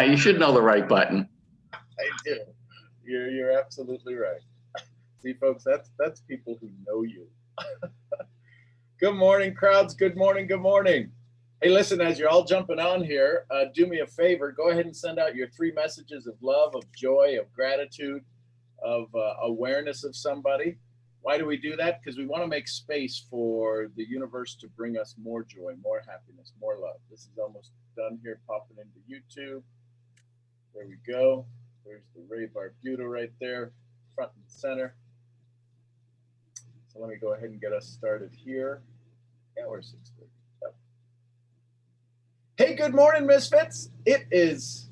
you should know the right button. I do. You're absolutely right. See, folks, that's people who know you. Good morning, crowds. Good morning. Good morning. Hey, listen, as you're all jumping on here, do me a favor. Go ahead and send out your 3 messages of love, of joy, of gratitude, of awareness of somebody. Why do we do that? Because we want to make space for the universe to bring us more joy, more happiness, more love. This is almost done here, popping into YouTube. There we go. There's the Ray Barbuto right there, front and center. So let me go ahead and get us started here. Yeah, we're 6:30. Yep. Hey, good morning, Misfits. It is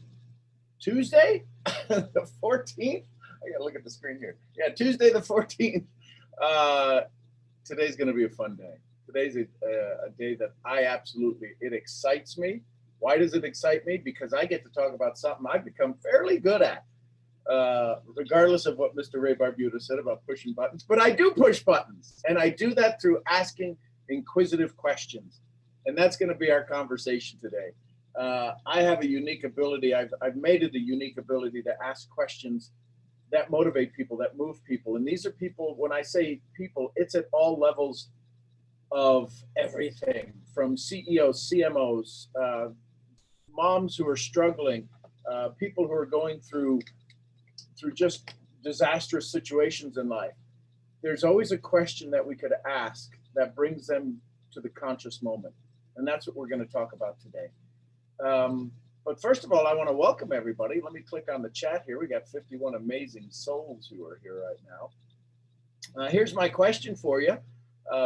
Tuesday, the 14th. I gotta look at the screen here. Yeah, Tuesday the 14th. Today's gonna be a fun day. Today's a day that it excites me. Why does it excite me? Because I get to talk about something I've become fairly good at, regardless of what Mr. Ray Barbuto said about pushing buttons. But I do push buttons, and I do that through asking inquisitive questions. And that's going to be our conversation today. I have a unique ability. I've made it a unique ability to ask questions that motivate people, that move people. And these are people, when I say people, it's at all levels of everything, from CEOs, CMOs, moms who are struggling, people who are going through just disastrous situations in life. There's always a question that we could ask that brings them to the conscious moment. And that's what we're going to talk about today. But first of all, I want to welcome everybody. Let me click on the chat here. We got 51 amazing souls who are here right now. Here's my question for you.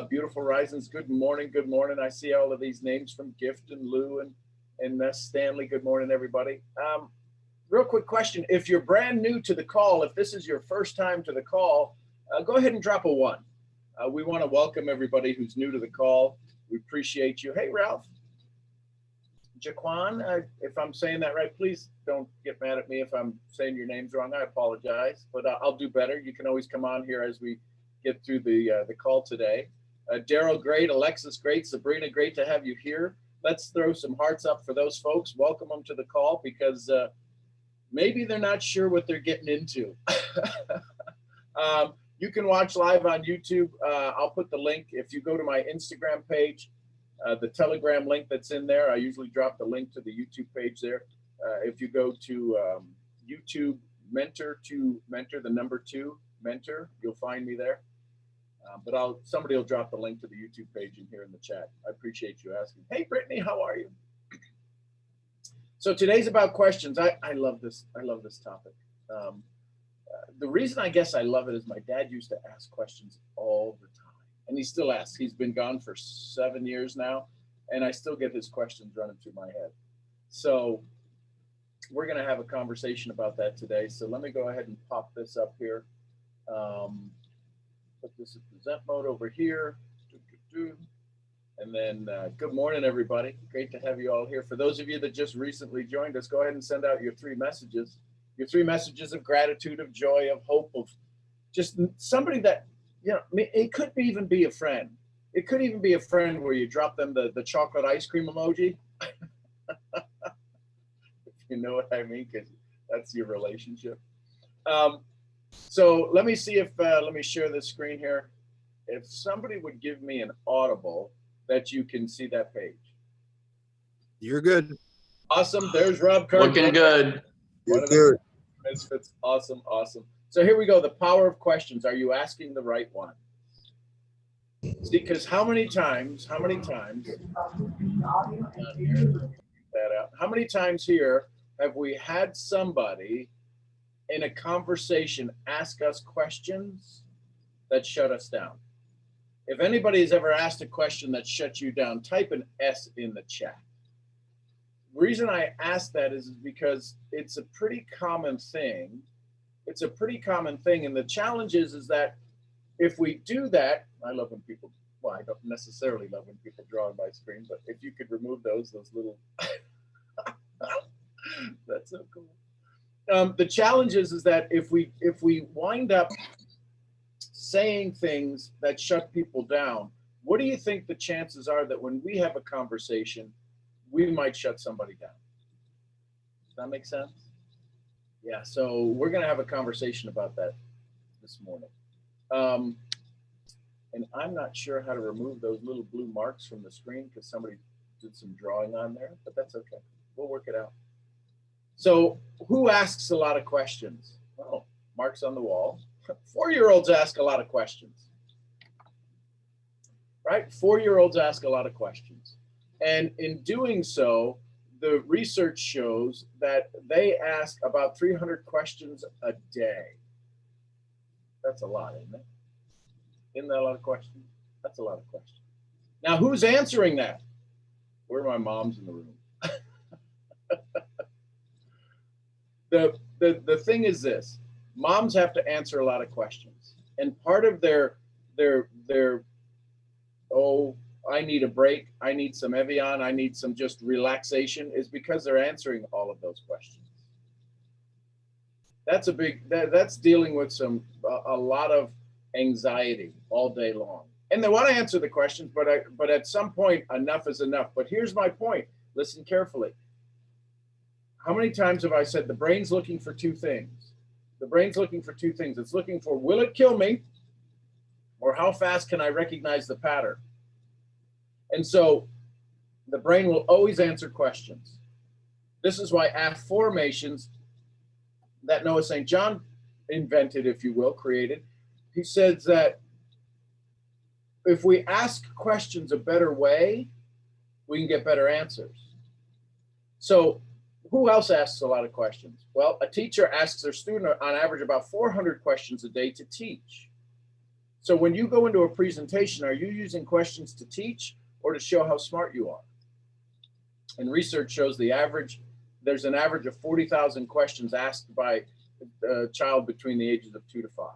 Beautiful Risings, good morning, good morning. I see all of these names from Gift and Lou and Stanley. Good morning, everybody. Real quick question. If you're brand new to the call, if this is your first time to the call, go ahead and drop a 1. We want to welcome everybody who's new to the call. We appreciate you. Hey, Ralph. Jaquan, if I'm saying that right, please don't get mad at me if I'm saying your names wrong. I apologize, but I'll do better. You can always come on here as we get through the call today. Daryl, great. Alexis, great. Sabrina, great to have you here. Let's throw some hearts up for those folks. Welcome them to the call, because maybe they're not sure what they're getting into. You can watch live on YouTube. I'll put the link. If you go to my Instagram page, the Telegram link that's in there, I usually drop the link to the YouTube page there. If you go to YouTube mentor, the number 2 mentor, you'll find me there. But somebody will drop the link to the YouTube page in here in the chat. I appreciate you asking. Hey, Brittany, how are you? So today's about questions. I love this. I love this topic. The reason I guess I love it is my dad used to ask questions all the time. And he still asks. He's been gone for 7 years now, and I still get his questions running through my head. So we're going to have a conversation about that today. So let me go ahead and pop this up here. Put this in present mode over here. And then good morning, everybody. Great to have you all here. For those of you that just recently joined us, go ahead and send out your 3 messages. Your 3 messages of gratitude, of joy, of hope, of just somebody that, it could even be a friend. It could even be a friend where you drop them the chocolate ice cream emoji. If you know what I mean, because that's your relationship. So let me see if, let me share this screen here. If somebody would give me an audible that you can see that page. You're good. Awesome. There's Rob Carter. Looking good. You're good. Misfits. Awesome. Awesome. So here we go. The power of questions. Are you asking the right one? See, because how many times here have we had somebody in a conversation ask us questions that shut us down? If anybody has ever asked a question that shut you down, type an S in the chat. The reason I ask that is because it's a pretty common thing. It's a pretty common thing. And the challenge is that if we do that, I love when people, well, I don't necessarily love when people draw on my screen, but if you could remove those little, that's so cool. The challenge is that if we wind up saying things that shut people down, what do you think the chances are that when we have a conversation, we might shut somebody down? that make sense? Yeah, so we're going to have a conversation about that this morning. And I'm not sure how to remove those little blue marks from the screen because somebody did some drawing on there, but that's okay. We'll work it out. So who asks a lot of questions? Well, marks on the wall. 4-year-olds ask a lot of questions, right? 4-year-olds ask a lot of questions. And in doing so, the research shows that they ask about 300 questions a day. That's a lot, isn't it? Isn't that a lot of questions? That's a lot of questions. Now, who's answering that? Where are my moms in the room? The thing is this: moms have to answer a lot of questions, and part of their oh, I need a break, I need some Evian, I need some just relaxation, is because they're answering all of those questions. That's a big, that's dealing with a lot of anxiety all day long. And they want to answer the questions, but at some point, enough is enough. But here's my point. Listen carefully. How many times have I said the brain's looking for two things? The brain's looking for two things. It's looking for, will it kill me? Or how fast can I recognize the pattern? And so the brain will always answer questions. This is why affirmations that Noah St. John invented, if you will, created, he says that if we ask questions a better way, we can get better answers. So who else asks a lot of questions? Well, a teacher asks their student on average about 400 questions a day to teach. So when you go into a presentation, are you using questions to teach or to show how smart you are? And research shows there's an average of 40,000 questions asked by a child between the ages of 2 to 5.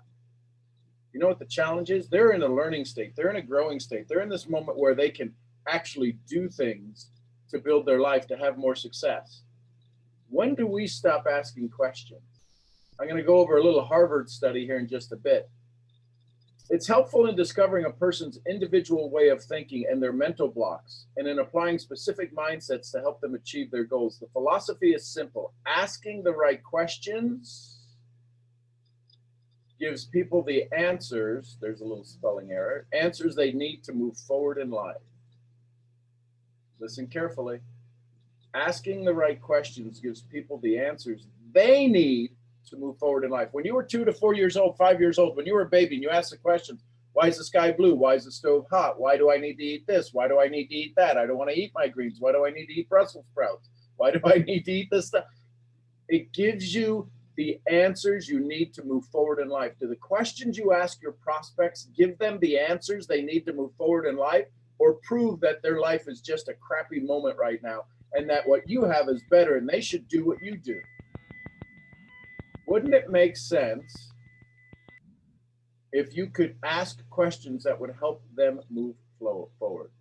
You know what the challenge is? They're in a learning state. They're in a growing state. They're in this moment where they can actually do things to build their life, to have more success. When do we stop asking questions? I'm going to go over a little Harvard study here in just a bit. It's helpful in discovering a person's individual way of thinking and their mental blocks, and in applying specific mindsets to help them achieve their goals. The philosophy is simple. Asking the right questions gives people the answers, there's a little spelling error, answers they need to move forward in life. Listen carefully. Asking the right questions gives people the answers they need to move forward in life. When you were 2 to 4 years old, 5 years old, when you were a baby and you asked the questions, why is the sky blue? Why is the stove hot? Why do I need to eat this? Why do I need to eat that? I don't want to eat my greens. Why do I need to eat Brussels sprouts? Why do I need to eat this stuff? It gives you the answers you need to move forward in life. Do the questions you ask your prospects give them the answers they need to move forward in life, or prove that their life is just a crappy moment right now and that what you have is better and they should do what you do? Wouldn't it make sense if you could ask questions that would help them move forward?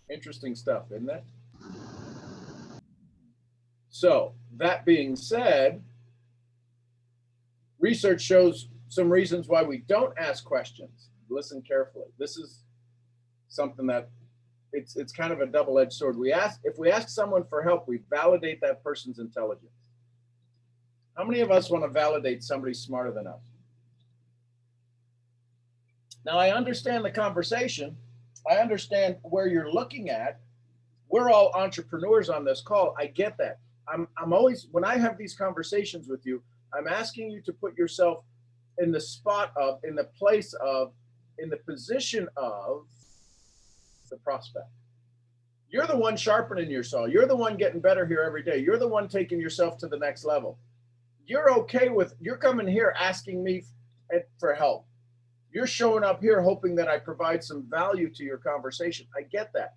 Interesting stuff, isn't it? So that being said, research shows some reasons why we don't ask questions. Listen carefully. This is something that it's kind of a double-edged sword. If we ask someone for help, we validate that person's intelligence. How many of us want to validate somebody smarter than us? Now, I understand the conversation. I understand where you're looking at. We're all entrepreneurs on this call. I get that. I'm always, when I have these conversations with you, I'm asking you to put yourself in the spot of, in the place of, in the position of the prospect. You're the one sharpening your saw. You're the one getting better here every day. You're the one taking yourself to the next level. You're okay with, you're coming here asking me for help. You're showing up here hoping that I provide some value to your conversation. I get that.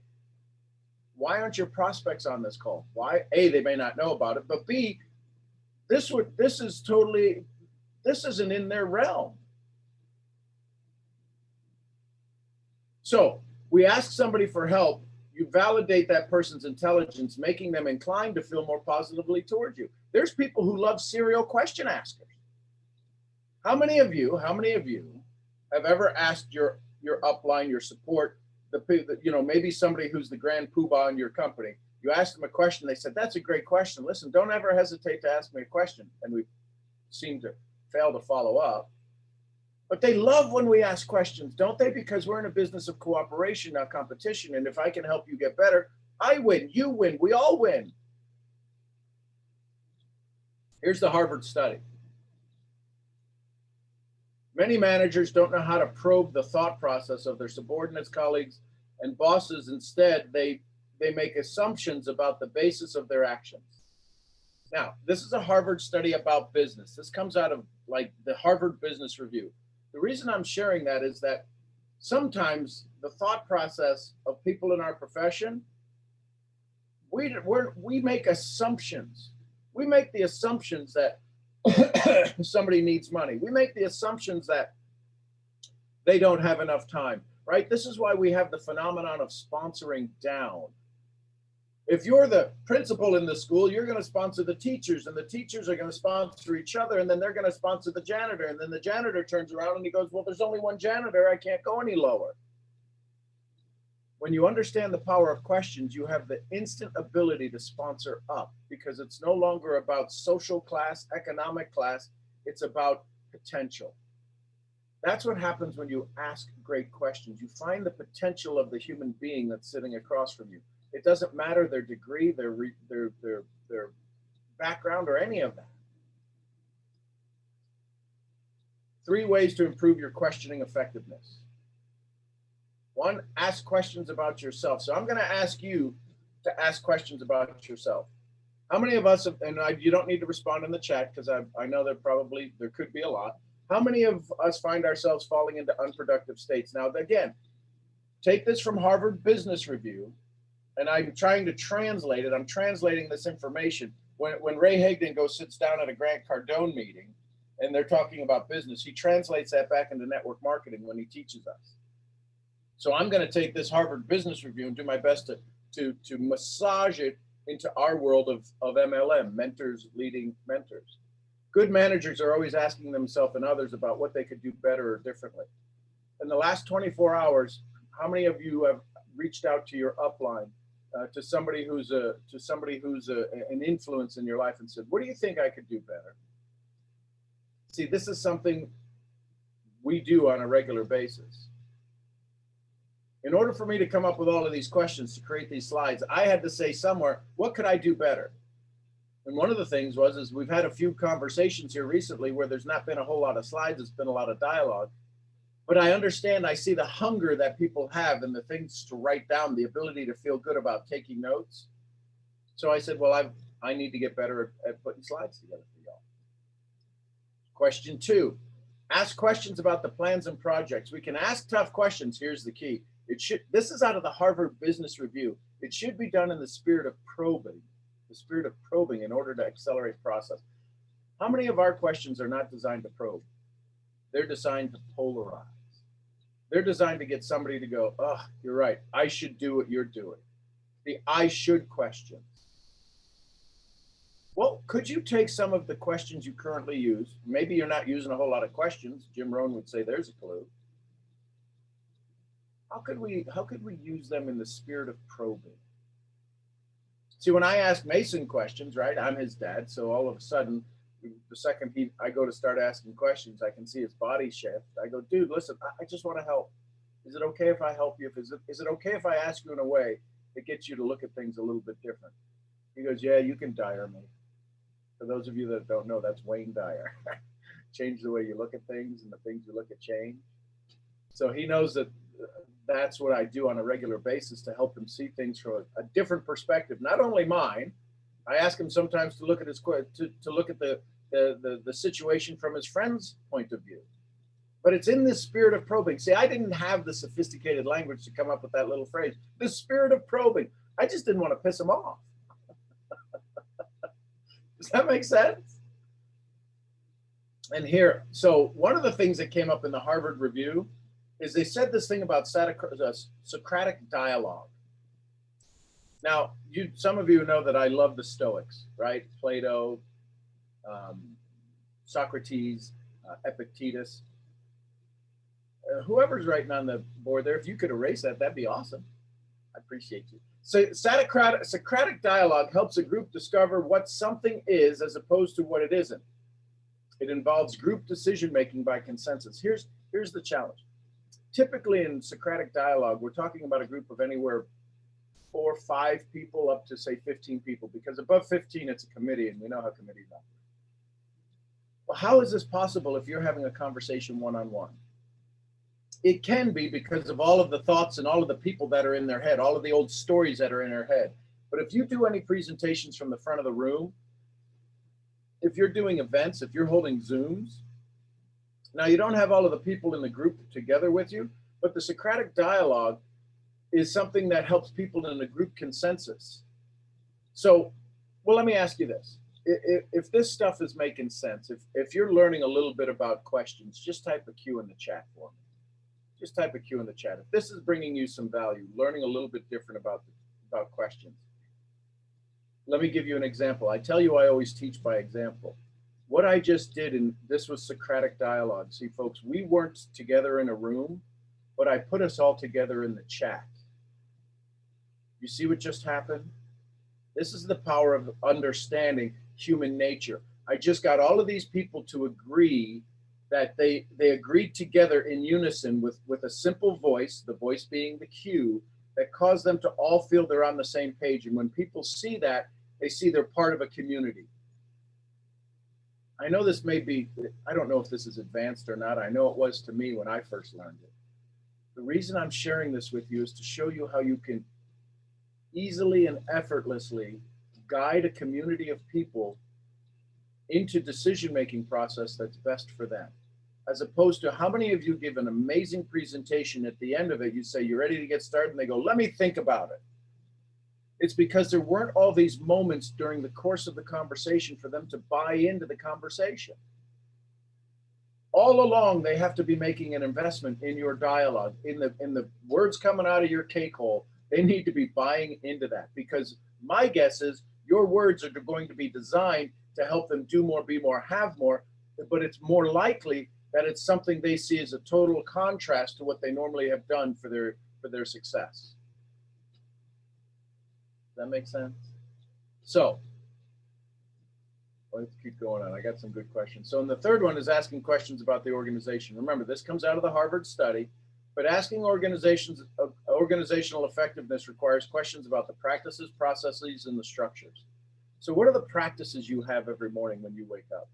Why aren't your prospects on this call? Why? A, they may not know about it, but B, this isn't in their realm. So we ask somebody for help. You validate that person's intelligence, making them inclined to feel more positively towards you. There's people who love serial question askers. How many of you have ever asked your upline, your support, maybe somebody who's the grand poobah in your company, you ask them a question, they said, that's a great question. Listen, don't ever hesitate to ask me a question. And we seem to fail to follow up. But they love when we ask questions, don't they? Because we're in a business of cooperation, not competition. And if I can help you get better, I win, you win, we all win. Here's the Harvard study. Many managers don't know how to probe the thought process of their subordinates, colleagues, and bosses. Instead, they make assumptions about the basis of their actions. Now, this is a Harvard study about business. This comes out of like the Harvard Business Review. The reason I'm sharing that is that sometimes the thought process of people in our profession, we make assumptions. We make the assumptions that somebody needs money. We make the assumptions that they don't have enough time, right? This is why we have the phenomenon of sponsoring down. If you're the principal in the school, you're going to sponsor the teachers, and the teachers are going to sponsor each other, and then they're going to sponsor the janitor, and then the janitor turns around and he goes, well, there's only one janitor, I can't go any lower. When you understand the power of questions, you have the instant ability to sponsor up, because it's no longer about social class, economic class, it's about potential. That's what happens when you ask great questions. You find the potential of the human being that's sitting across from you. It doesn't matter their degree, their background, or any of that. 3 ways to improve your questioning effectiveness. 1, ask questions about yourself. So I'm going to ask you to ask questions about yourself. How many of us, and you don't need to respond in the chat because I know there could be a lot. How many of us find ourselves falling into unproductive states? Now, again, take this from Harvard Business Review, and I'm trying to translate it. I'm translating this information. When Ray Hagdon sits down at a Grant Cardone meeting and they're talking about business, he translates that back into network marketing when he teaches us. So I'm going to take this Harvard Business Review and do my best to massage it into our world of MLM, mentors leading mentors. Good managers are always asking themselves and others about what they could do better or differently. In the last 24 hours, how many of you have reached out to your upline, to somebody who's an influence in your life and said, what do you think I could do better? See, this is something we do on a regular basis. In order for me to come up with all of these questions to create these slides, I had to say somewhere, what could I do better? And one of the things is we've had a few conversations here recently where there's not been a whole lot of slides, it's been a lot of dialogue. But I understand, I see the hunger that people have and the things to write down, the ability to feel good about taking notes. So I said, well, I need to get better at putting slides together for y'all. Question 2, ask questions about the plans and projects. We can ask tough questions. Here's the key. This is out of the Harvard Business Review. It should be done in the spirit of probing in order to accelerate process. How many of our questions are not designed to probe? They're designed to polarize. They're designed to get somebody to go, oh, you're right, I should do what you're doing. The I should questions. Well, could you take some of the questions you currently use? Maybe you're not using a whole lot of questions. Jim Rohn would say there's a clue. How could we use them in the spirit of probing? See, when I ask Mason questions, right, I'm his dad, so all of a sudden, the second I go to start asking questions, I can see his body shift. I go, dude, listen, I just want to help. Is it okay if I help you? Is it okay if I ask you in a way that gets you to look at things a little bit different? He goes, yeah, you can Dyer me. For those of you that don't know, that's Wayne Dyer. Change the way you look at things, and the things you look at change. So he knows that that's what I do on a regular basis to help him see things from a different perspective. Not only mine, I ask him sometimes to look at to look at the situation from his friend's point of view. But it's in this spirit of probing. See, I didn't have the sophisticated language to come up with that little phrase. The spirit of probing. I just didn't want to piss him off. Does that make sense? And here, so one of the things that came up in the Harvard Review is they said this thing about Socratic dialogue. Now, some of you know that I love the Stoics, right? Plato, Socrates, Epictetus. whoever's writing on the board there, if you could erase that, that'd be awesome. I appreciate you. So Socratic dialogue helps a group discover what something is as opposed to what it isn't. It involves group decision-making by consensus. Here's the challenge. Typically in Socratic dialogue, we're talking about a group of anywhere 4 or 5 people up to say 15 people, because above 15, it's a committee, and we know how committees are. Well, how is this possible if you're having a conversation one-on-one? It can be because of all of the thoughts and all of the people that are in their head, all of the old stories that are in their head. But if you do any presentations from the front of the room, if you're doing events, if you're holding Zooms, now you don't have all of the people in the group together with you, but the Socratic dialogue is something that helps people in a group consensus. So, well, let me ask you this. If this stuff is making sense, if you're learning a little bit about questions, just type a Q in the chat for me. Just type a Q in the chat. If this is bringing you some value, learning a little bit different about questions. Let me give you an example. I tell you I always teach by example. What I just did, and this was Socratic dialogue. See, folks, we weren't together in a room, but I put us all together in the chat. You see what just happened? This is the power of understanding human nature. I just got all of these people to agree that they agreed together in unison with a simple voice, the voice being the cue, that caused them to all feel they're on the same page. And when people see that, they see they're part of a community. I know this may be, I don't know if this is advanced or not. I know it was to me when I first learned it. The reason I'm sharing this with you is to show you how you can easily and effortlessly guide a community of people into decision-making process that's best for them. As opposed to how many of you give an amazing presentation, at the end of it, you say, you're ready to get started, and they go, let me think about it. It's because there weren't all these moments during the course of the conversation for them to buy into the conversation. All along, they have to be making an investment in your dialogue, in the words coming out of your cake hole. They need to be buying into that, because my guess is your words are going to be designed to help them do more, be more, have more, but it's more likely that it's something they see as a total contrast to what they normally have done for their success. Does that make sense? So let's keep going on. I got some good questions. So, and the third one is asking questions about the organization. Remember, this comes out of the Harvard study, but asking organizational effectiveness requires questions about the practices, processes, and the structures. So what are the practices you have every morning when you wake up?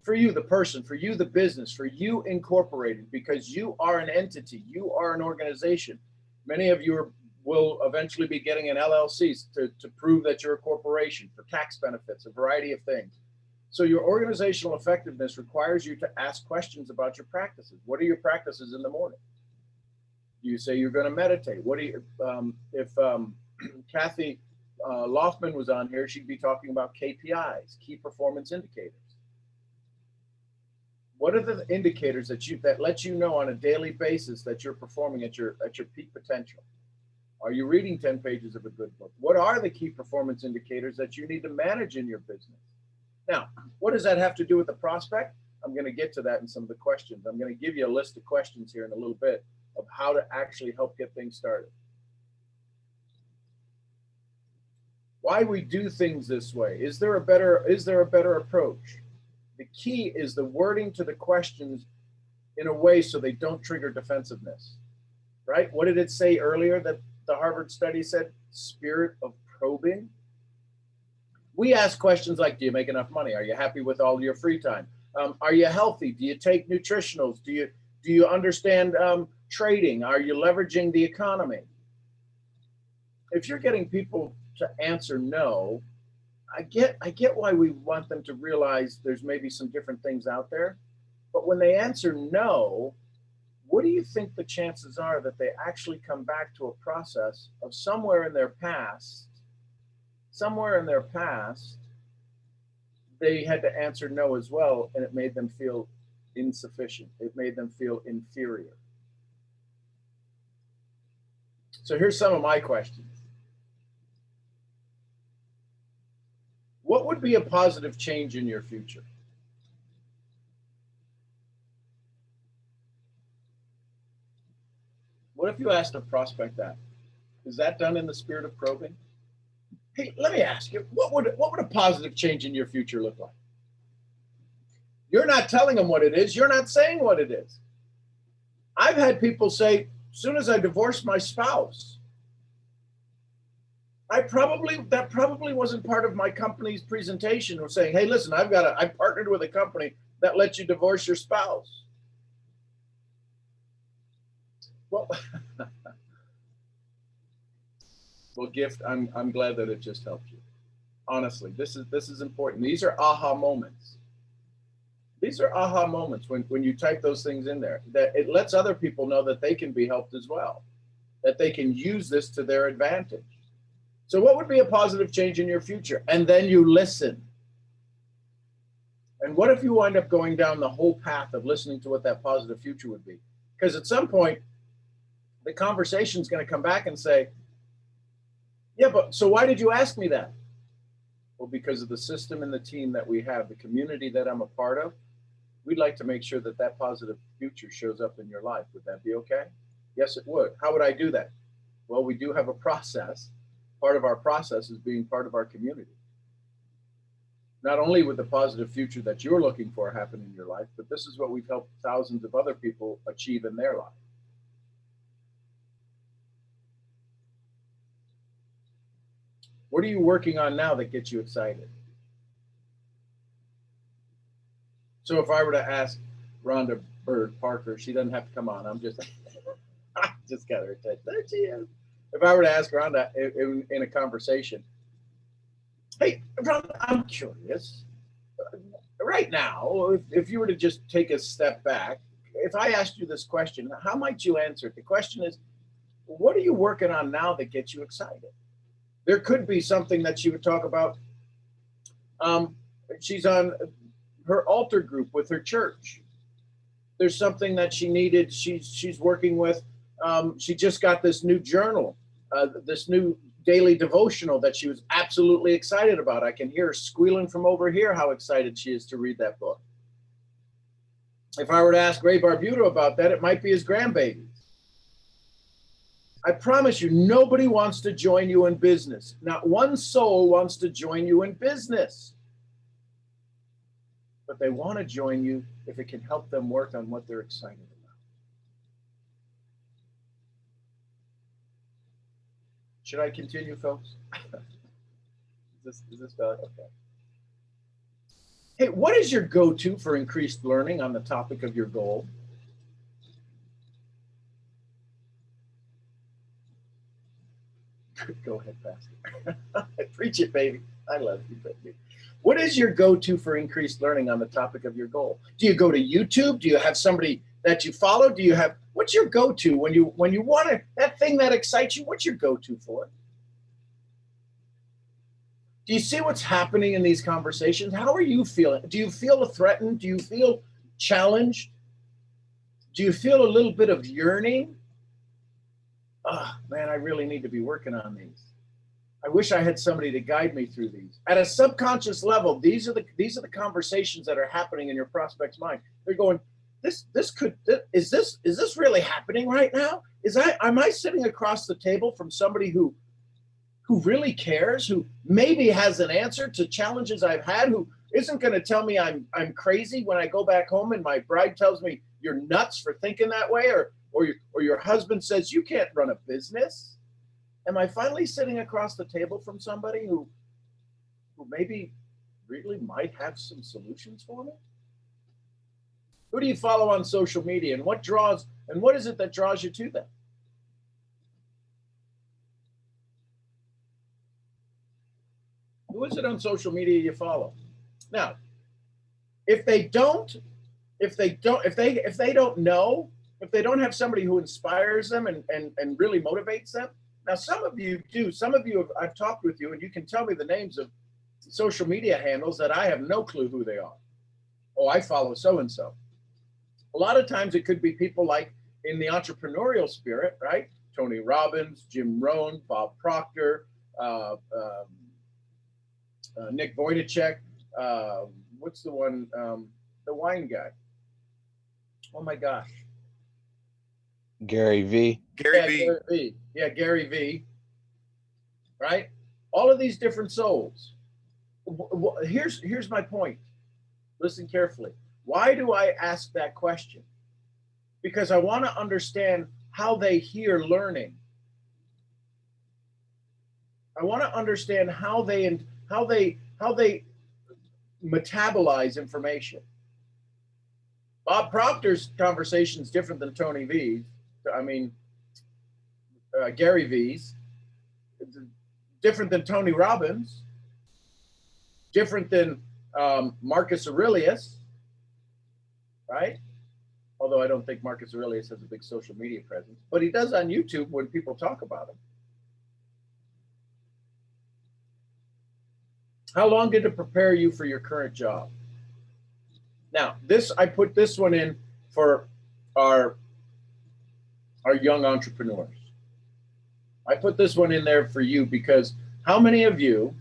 For you, the person, for you, the business, for you incorporated, because you are an entity, you are an organization. Many of you will eventually be getting an LLC to prove that you're a corporation, for tax benefits, a variety of things. So your organizational effectiveness requires you to ask questions about your practices. What are your practices in the morning? You say you're going to meditate. What do you, if Kathy Loftman was on here, she'd be talking about KPIs, key performance indicators. What are the indicators that let you know on a daily basis that you're performing at your peak potential? Are you reading 10 pages of a good book? What are the key performance indicators that you need to manage in your business? Now, what does that have to do with the prospect? I'm going to get to that in some of the questions. I'm going to give you a list of questions here in a little bit of how to actually help get things started. Why we do things this way? Is there a better approach? The key is the wording to the questions in a way so they don't trigger defensiveness, right? What did it say earlier that the Harvard study said? Spirit of probing. We ask questions like, do you make enough money? Are you happy with all your free time? Are you healthy? Do you take nutritionals? Do you understand trading? Are you leveraging the economy? If you're getting people to answer no, I get why we want them to realize there's maybe some different things out there. But when they answer no, what do you think the chances are that they actually come back to a process of somewhere in their past, they had to answer no as well, and it made them feel insufficient. It made them feel inferior. So here's some of my questions. What would be a positive change in your future? What if you asked a prospect that? Is that done in the spirit of probing? Hey, let me ask you, what would a positive change in your future look like? You're not telling them what it is. You're not saying what it is. I've had people say, as soon as I divorced my spouse, that probably wasn't part of my company's presentation, or saying, hey, listen, I partnered with a company that lets you divorce your spouse. Well, well, Gift, I'm glad that it just helped you. Honestly, this is important. These are aha moments. These are aha moments when you type those things in there, that it lets other people know that they can be helped as well, that they can use this to their advantage. So what would be a positive change in your future? And then you listen. And what if you wind up going down the whole path of listening to what that positive future would be? Because at some point, the conversation is going to come back and say, yeah, but so why did you ask me that? Well, because of the system and the team that we have, the community that I'm a part of, we'd like to make sure that that positive future shows up in your life. Would that be okay? Yes, it would. How would I do that? Well, we do have a process. Part of our process is being part of our community. Not only would the positive future that you're looking for happen in your life, but this is what we've helped thousands of other people achieve in their life. What are you working on now that gets you excited? So if I were to ask Rhonda Bird Parker, she doesn't have to come on. I just got her attention. There she is. If I were to ask Rhonda in a conversation, hey, Rhonda, I'm curious. Right now, if you were to just take a step back, if I asked you this question, how might you answer it? The question is, what are you working on now that gets you excited? There could be something that she would talk about. She's on her altar group with her church. There's something that she needed. She's working with. She just got this new journal, this new daily devotional that she was absolutely excited about. I can hear her squealing from over here how excited she is to read that book. If I were to ask Ray Barbuto about that, it might be his grandbabies. I promise you, nobody wants to join you in business. Not one soul wants to join you in business. But they want to join you if it can help them work on what they're excited about. Should I continue, folks? Is this valid? Okay. Hey, what is your go-to for increased learning on the topic of your goal? Go ahead, Pastor. Preach it, baby. I love you, baby. What is your go-to for increased learning on the topic of your goal? Do you go to YouTube? Do you have somebody that you follow? What's your go-to when you want to, that thing that excites you? What's your go-to for it? Do you see what's happening in these conversations? How are you feeling? Do you feel threatened? Do you feel challenged? Do you feel a little bit of yearning? Oh, man, I really need to be working on these. I wish I had somebody to guide me through these. At a subconscious level, these are the conversations that are happening in your prospect's mind. They're going, is this really happening right now? Am I sitting across the table from somebody who really cares, who maybe has an answer to challenges I've had, who isn't going to tell me I'm crazy when I go back home and my bride tells me you're nuts for thinking that way, or your husband says you can't run a business? Am I finally sitting across the table from somebody who maybe really might have some solutions for me? Who do you follow on social media, and what is it that draws you to them? Who is it on social media you follow? Now, if they don't know, if they don't have somebody who inspires them and really motivates them. Now, some of you do. Some of you, I've talked with you, and you can tell me the names of social media handles that I have no clue who they are. Oh, I follow so-and-so. A lot of times it could be people like in the entrepreneurial spirit, right? Tony Robbins, Jim Rohn, Bob Proctor, Nick Vujicic. What's the one? The wine guy. Oh my gosh. Gary V. Gary Yeah, V. Gary V. Yeah, Gary V. Right? All of these different souls. Here's my point. Listen carefully. Why do I ask that question? Because I want to understand how they hear learning. I want to understand how they metabolize information. Bob Proctor's conversation is different than Tony V's. I mean, Gary V's. Different than Tony Robbins. Different than Marcus Aurelius, right? Although I don't think Marcus Aurelius has a big social media presence, but he does on YouTube when people talk about him. How long did it prepare you for your current job? Now, I put this one in for our young entrepreneurs. I put this one in there for you because how many of you,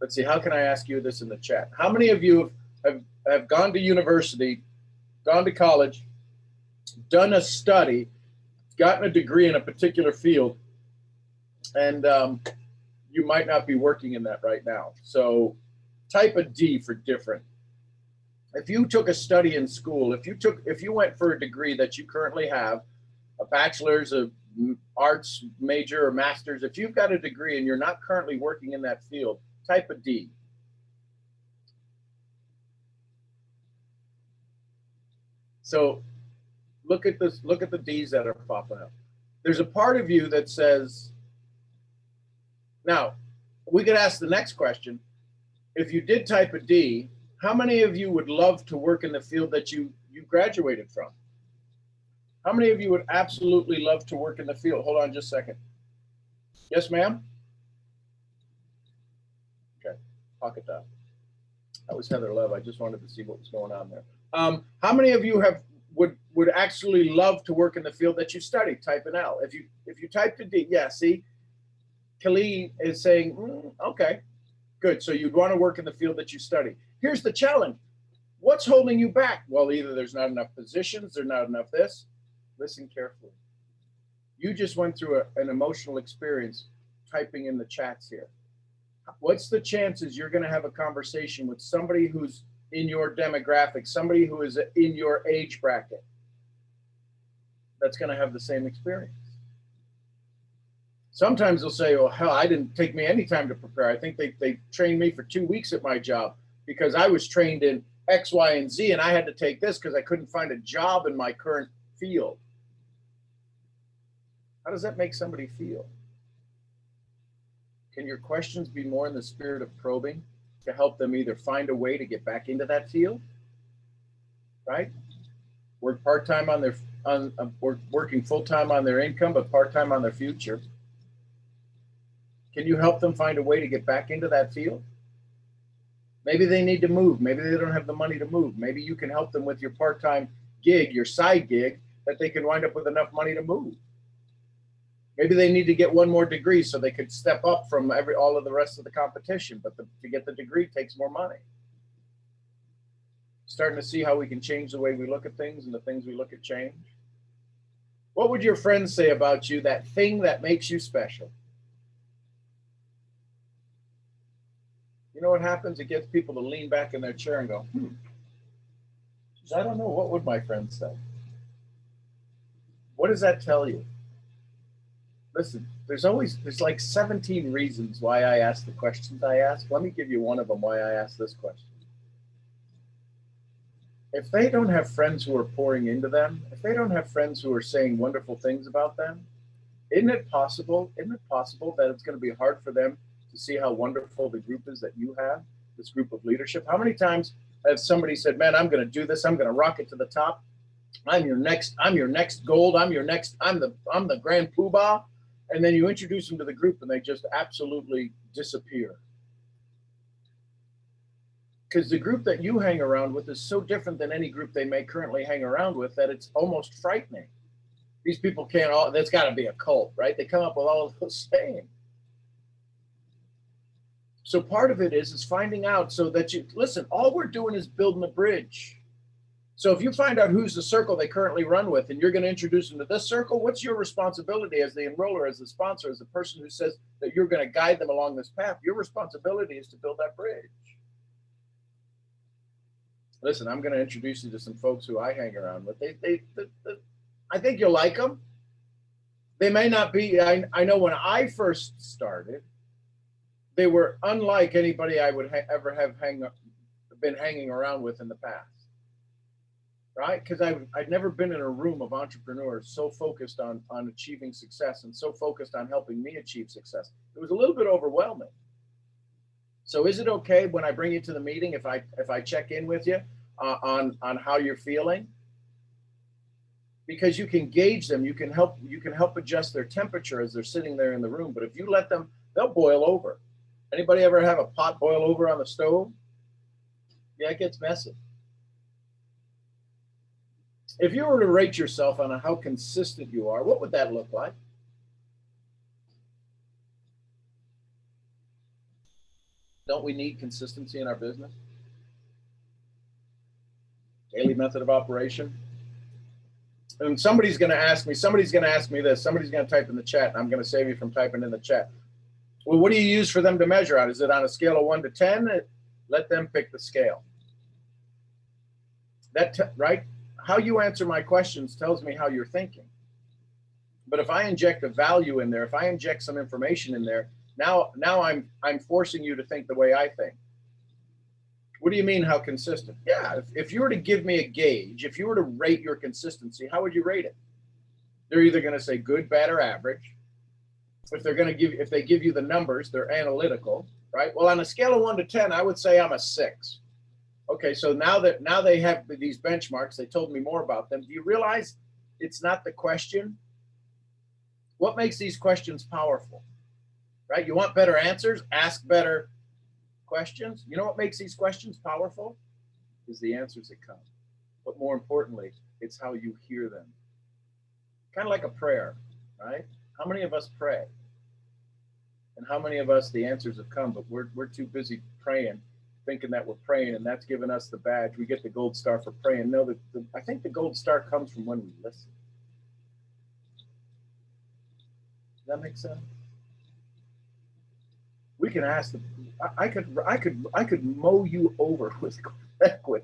let's see, how can I ask you this in the chat? How many of you have gone to university, gone to college, done a study, gotten a degree in a particular field, and you might not be working in that right now? So type a D for different. If you took a study in school, if you went for a degree that you currently have, a bachelor's, a arts major or master's, if you've got a degree and you're not currently working in that field, type a D. So look at this, look at the D's that are popping up. There's a part of you that says, now we could ask the next question. If you did type a D, how many of you would love to work in the field that you graduated from? How many of you would absolutely love to work in the field? Hold on just a second. Yes, ma'am? Okay, pocket dial. That was Heather Love. I just wanted to see what was going on there. How many of you would actually love to work in the field that you studied? Type an L. If you typed a D, yeah, see? Khalid is saying, okay, good. So you'd want to work in the field that you study. Here's the challenge. What's holding you back? Well, either there's not enough positions, there's not enough this. Listen carefully. You just went through an emotional experience typing in the chats here. What's the chances you're going to have a conversation with somebody who's in your demographic, somebody who is in your age bracket, that's going to have the same experience? Sometimes they'll say, oh, hell, I didn't take me any time to prepare. I think they trained me for 2 weeks at my job because I was trained in X, Y, and Z, and I had to take this because I couldn't find a job in my current field. How does that make somebody feel? Can your questions be more in the spirit of probing to help them either find a way to get back into that field, right? Work part-time on their, working full-time on their income, but part-time on their future. Can you help them find a way to get back into that field? Maybe they need to move. Maybe they don't have the money to move. Maybe you can help them with your part-time gig, your side gig, that they can wind up with enough money to move. Maybe they need to get one more degree so they could step up from all of the rest of the competition, but to get the degree takes more money. Starting to see how we can change the way we look at things and the things we look at change. What would your friends say about you, that thing that makes you special? You know what happens? It gets people to lean back in their chair and go, I don't know, what would my friends say? What does that tell you? Listen, there's like 17 reasons why I ask the questions I ask. Let me give you one of them why I ask this question. If they don't have friends who are pouring into them, if they don't have friends who are saying wonderful things about them, isn't it possible that it's going to be hard for them to see how wonderful the group is that you have, this group of leadership? How many times has somebody said, man, I'm going to do this, I'm going to rock it to the top, I'm your next gold, I'm the grand poobah, and then you introduce them to the group and they just absolutely disappear. Because the group that you hang around with is so different than any group they may currently hang around with that it's almost frightening. These people that's got to be a cult, right? They come up with all of those sayings. So part of it is finding out so that listen, all we're doing is building a bridge. So if you find out who's the circle they currently run with and you're going to introduce them to this circle, what's your responsibility as the enroller, as the sponsor, as the person who says that you're going to guide them along this path? Your responsibility is to build that bridge. Listen, I'm going to introduce you to some folks who I hang around with. I think you'll like them. They may not be, I know when I first started, they were unlike anybody I would ever have been hanging around with in the past. Right? Because I'd never been in a room of entrepreneurs so focused on achieving success and so focused on helping me achieve success. It was a little bit overwhelming. So is it okay when I bring you to the meeting if I check in with you on how you're feeling? Because you can gauge them, you can help adjust their temperature as they're sitting there in the room. But if you let them, they'll boil over. Anybody ever have a pot boil over on the stove? Yeah, it gets messy. If you were to rate yourself on how consistent you are, what would that look like? Don't we need consistency in our business? Daily method of operation. And somebody's going to ask me this, somebody's going to type in the chat, and I'm going to save you from typing in the chat. Well, what do you use for them to measure out? Is it on a scale of 1 to 10? Let them pick the scale. Right? How you answer my questions tells me how you're thinking. But if I inject a value in there, if I inject some information in there, now I'm forcing you to think the way I think. What do you mean, how consistent? Yeah, if you were to give me a gauge, if you were to rate your consistency, how would you rate it? They're either going to say good, bad, or average. If they give you the numbers, they're analytical, right? Well, on a scale of 1 to 10, I would say I'm a 6. Okay, so now they have these benchmarks, they told me more about them. Do you realize it's not the question? What makes these questions powerful, right? You want better answers? Ask better questions. You know what makes these questions powerful? Is the answers that come. But more importantly, it's how you hear them. Kind of like a prayer, right? How many of us pray? And how many of us, the answers have come, but we're too busy praying, thinking that we're praying, and that's given us the badge. We get the gold star for praying. No, I think the gold star comes from when we listen. Does that make sense? We can ask I could mow you over with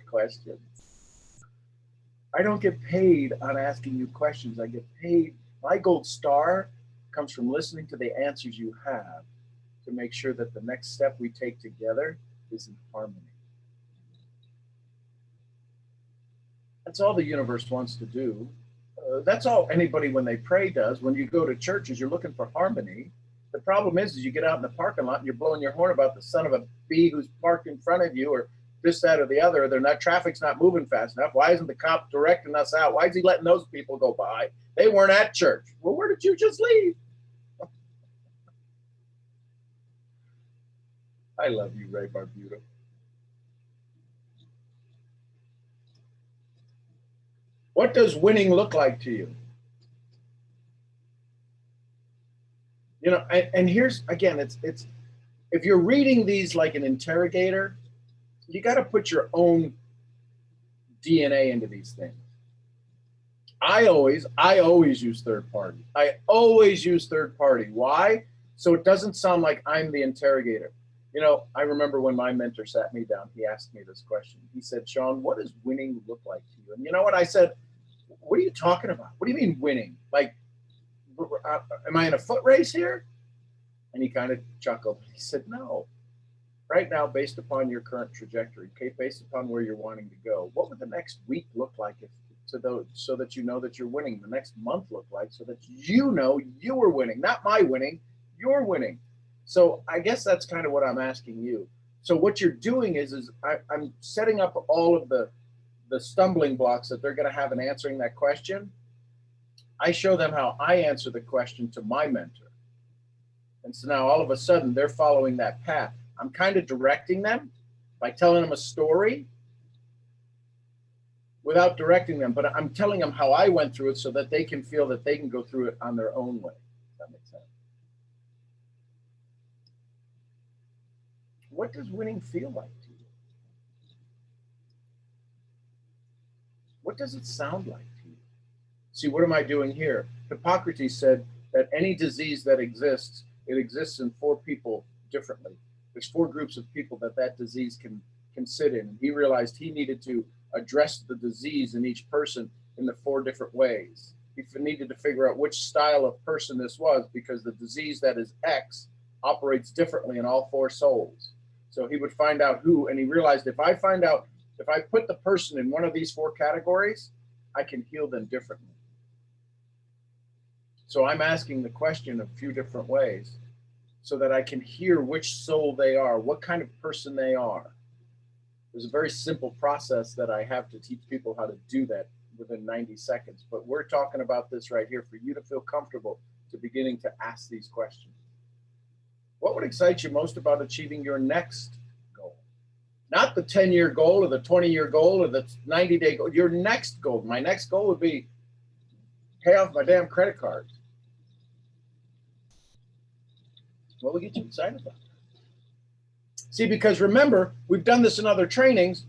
questions. I don't get paid on asking you questions. I get paid. My gold star comes from listening to the answers you have to make sure that the next step we take together is in harmony. That's all the universe wants to do. That's all anybody when they pray does. When you go to churches, you're looking for harmony. The problem is you get out in the parking lot and you're blowing your horn about the son of a bee who's parked in front of you, or this, that, or the other. Traffic's not moving fast enough. Why isn't the cop directing us out? Why is he letting those people go by? They weren't at church. Well, where did you just leave? I love you, Ray Barbuda. What does winning look like to you? You know, and here's, again, it's if you're reading these like an interrogator, you got to put your own DNA into these things. I always use third party. I always use third party. Why? So it doesn't sound like I'm the interrogator. You know, I remember when my mentor sat me down, he asked me this question. He said, Sean, what does winning look like to you? And you know what? I said, what are you talking about? What do you mean winning? Like, am I in a foot race here? And he kind of chuckled. He said, no. Right now, based upon your current trajectory, okay, based upon where you're wanting to go, what would the next week look like so that you know that you're winning? The next month look like so that you know you were winning, not my winning, you're winning. So I guess that's kind of what I'm asking you. So what you're doing is I'm setting up all of the stumbling blocks that they're going to have in answering that question. I show them how I answer the question to my mentor. And so now all of a sudden they're following that path. I'm kind of directing them by telling them a story without directing them, but I'm telling them how I went through it so that they can feel that they can go through it on their own way. Does that make sense? What does winning feel like to you? What does it sound like to you? See, what am I doing here? Hippocrates said that any disease that exists, it exists in 4 people differently. There's 4 groups of people that disease can sit in. He realized he needed to address the disease in each person in the 4 different ways. He needed to figure out which style of person this was, because the disease that is X operates differently in all 4 souls. So he would find out who, and he realized if I put the person in one of these 4 categories, I can heal them differently. So I'm asking the question a few different ways so that I can hear which soul they are, what kind of person they are. There's a very simple process that I have to teach people how to do that within 90 seconds. But we're talking about this right here for you to feel comfortable to beginning to ask these questions. What would excite you most about achieving your next goal? Not the 10-year goal or the 20-year goal or the 90-day goal, your next goal. My next goal would be pay off my damn credit cards. What will get you excited about that? See, because remember, we've done this in other trainings,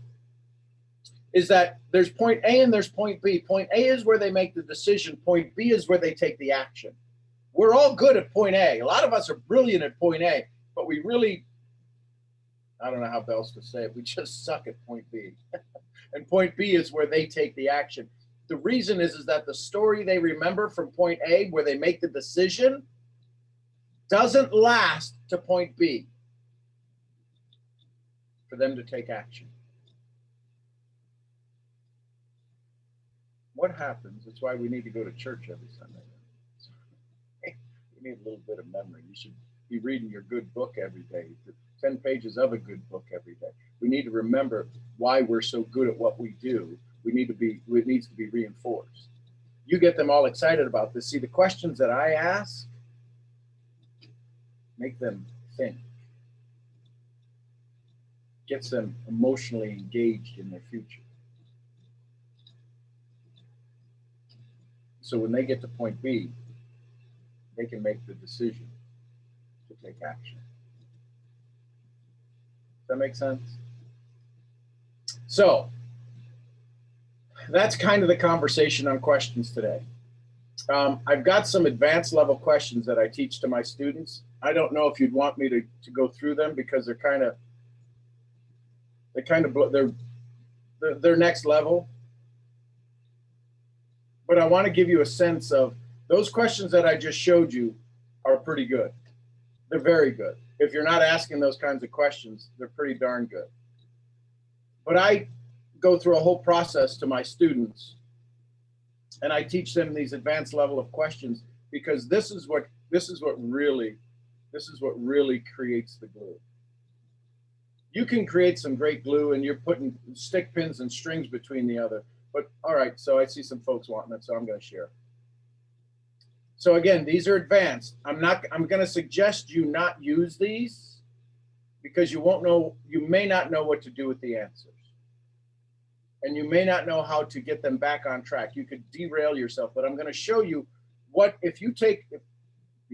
is that there's point A and there's point B. Point A is where they make the decision. Point B is where they take the action. We're all good at point A. A lot of us are brilliant at point A, but we really, I don't know how else to say it, we just suck at point B. And point B is where they take the action. The reason is that the story they remember from point A, where they make the decision, doesn't last to point B for them to take action. What happens? That's why we need to go to church every Sunday. You need a little bit of memory. You should be reading your good book every day, 10 pages of a good book every day. We need to remember why we're so good at what we do. It needs to be reinforced. You get them all excited about this. See, the questions that I ask make them think, gets them emotionally engaged in their future. So when they get to point B, they can make the decision to take action. Does that make sense? So that's kind of the conversation on questions today. I've got some advanced level questions that I teach to my students. I don't know if you'd want me to go through them, because they're next level. But I want to give you a sense of those questions that I just showed you are pretty good. They're very good. If you're not asking those kinds of questions, they're pretty darn good. But I go through a whole process to my students, and I teach them these advanced level of questions, because this is what really creates the glue. You can create some great glue, and you're putting stick pins and strings between the other. But all right, so I see some folks wanting it, so I'm going to share. So again, these are advanced. I'm going to suggest you not use these, because you may not know what to do with the answers. And you may not know how to get them back on track. You could derail yourself, but I'm going to show you what, if you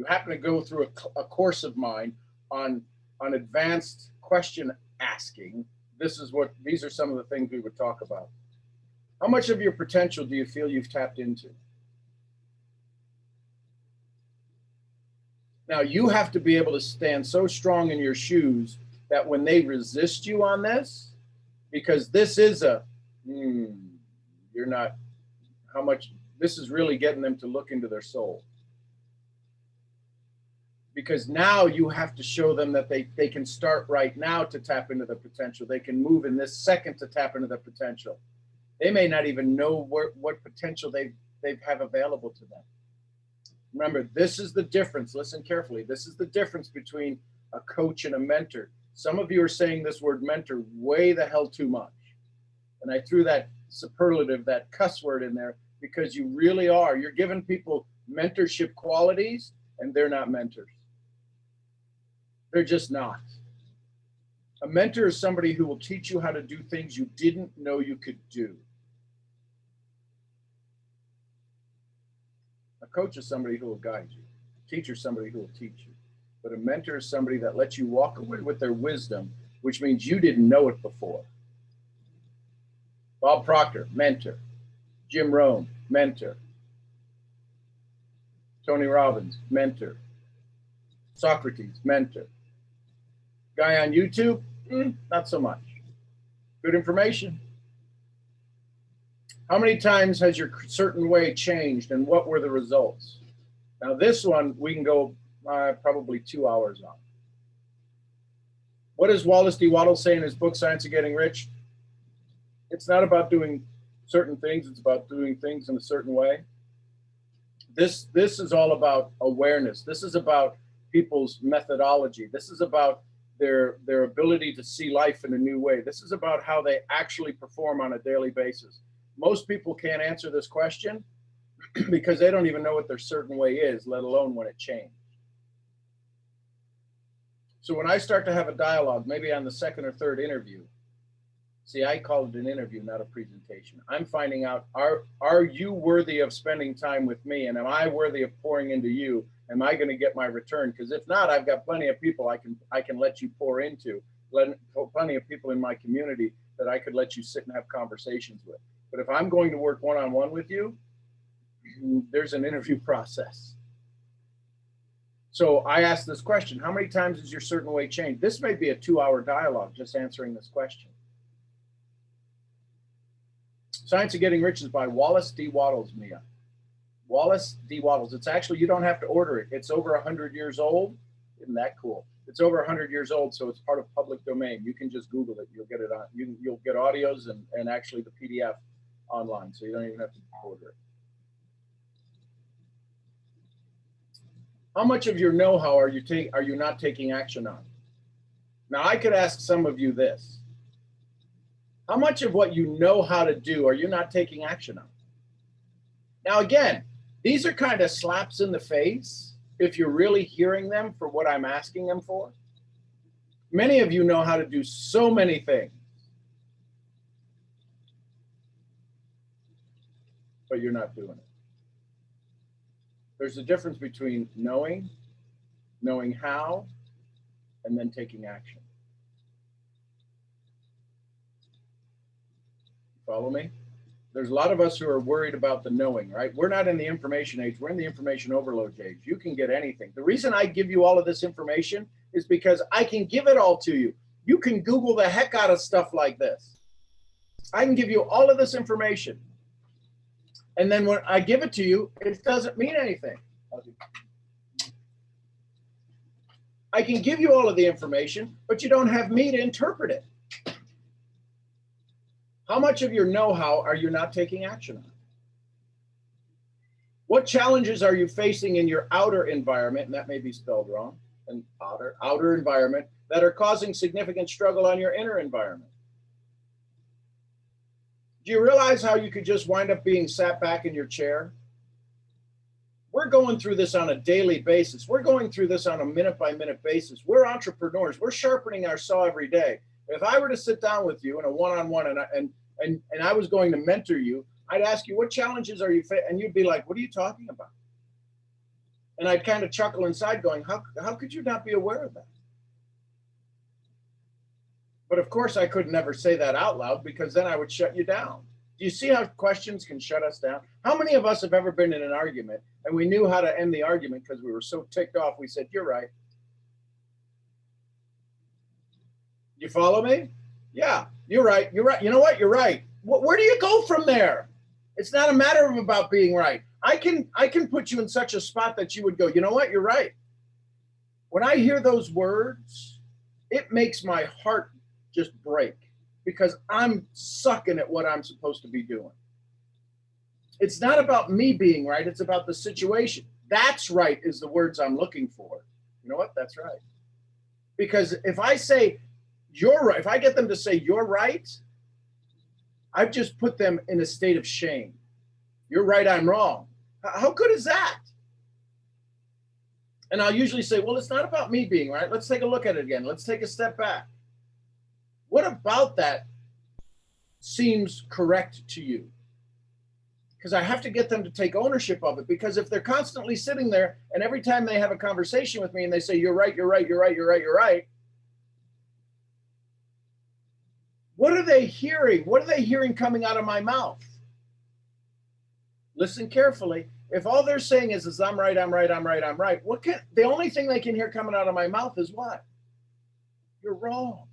happen to go through a course of mine on advanced question asking, these are some of the things we would talk about. How much of your potential do you feel you've tapped into? Now, you have to be able to stand so strong in your shoes that when they resist you on this, because this is this is really getting them to look into their soul. Because now you have to show them that they can start right now to tap into their potential. They can move in this second to tap into their potential. They may not even know what potential they have available to them. Remember, this is the difference. Listen carefully. This is the difference between a coach and a mentor. Some of you are saying this word mentor way the hell too much. And I threw that superlative, that cuss word in there, because you really are. You're giving people mentorship qualities, and they're not mentors. They're just not. A mentor is somebody who will teach you how to do things you didn't know you could do. A coach is somebody who will guide you. A teacher is somebody who will teach you. But a mentor is somebody that lets you walk away with their wisdom, which means you didn't know it before. Bob Proctor, mentor. Jim Rohn, mentor. Tony Robbins, mentor. Socrates, mentor. Guy on YouTube, not so much. Good information. How many times has your certain way changed and what were the results? Now this one, we can go probably 2 hours on. What does Wallace D. Waddell say in his book, Science of Getting Rich? It's not about doing certain things, it's about doing things in a certain way. This is all about awareness. This is about people's methodology. This is about their ability to see life in a new way. This is about how they actually perform on a daily basis. Most people can't answer this question because they don't even know what their certain way is, let alone when it changed. So when I start to have a dialogue, maybe on the second or third interview, see, I call it an interview, not a presentation. I'm finding out, are you worthy of spending time with me? And am I worthy of pouring into you? Am I going to get my return? Because if not, I've got plenty of people I can let you pour into, plenty of people in my community that I could let you sit and have conversations with. But if I'm going to work one-on-one with you, there's an interview process. So I asked this question, how many times has your certain way changed? This may be a 2-hour dialogue just answering this question. Science of Getting Rich is by Wallace D. Waddles, Mia. Wallace D. Waddles. It's actually, you don't have to order it. It's over 100 years old. Isn't that cool? It's over 100 years old, so it's part of public domain. You can just Google it. You'll get it on. You'll get audios and actually the PDF online, so you don't even have to order it. How much of your know-how are you not taking action on? Now, I could ask some of you this. How much of what you know how to do are you not taking action on? Now, again, these are kind of slaps in the face if you're really hearing them for what I'm asking them for. Many of you know how to do so many things, but you're not doing it. There's a difference between knowing how, and then taking action. Follow me? There's a lot of us who are worried about the knowing, right? We're not in the information age. We're in the information overload age. You can get anything. The reason I give you all of this information is because I can give it all to you. You can Google the heck out of stuff like this. I can give you all of this information. And then when I give it to you, it doesn't mean anything. I can give you all of the information, but you don't have me to interpret it. How much of your know-how are you not taking action on? What challenges are you facing in your outer environment, and that may be spelled wrong, an outer environment, that are causing significant struggle on your inner environment? Do you realize how you could just wind up being sat back in your chair? We're going through this on a daily basis. We're going through this on a minute-by-minute basis. We're entrepreneurs. We're sharpening our saw every day. If I were to sit down with you in a one-on-one and I was going to mentor you, I'd ask you, what challenges are you facing? And you'd be like, what are you talking about? And I'd kind of chuckle inside going, how could you not be aware of that? But of course, I could never say that out loud because then I would shut you down. Do you see how questions can shut us down? How many of us have ever been in an argument and we knew how to end the argument because we were so ticked off, we said, you're right. You follow me? Yeah, you're right. You're right. You know what? You're right. Where do you go from there? It's not a matter of about being right. I can put you in such a spot that you would go, you know what? You're right. When I hear those words, it makes my heart just break because I'm sucking at what I'm supposed to be doing. It's not about me being right. It's about the situation. That's right is the words I'm looking for. You know what? That's right. Because if I say, you're right, if I get them to say you're right, I've just put them in a state of shame. You're right, I'm wrong. How good is that? And I'll usually say, well, it's not about me being right. Let's take a look at it again. Let's take a step back. What about that seems correct to you? Because I have to get them to take ownership of it. Because if they're constantly sitting there and every time they have a conversation with me and they say, you're right, you're right, you're right, you're right, you're right. What are they hearing? What are they hearing coming out of my mouth? Listen carefully. If all they're saying is I'm right, I'm right, I'm right, I'm right, the only thing they can hear coming out of my mouth is what? You're wrong.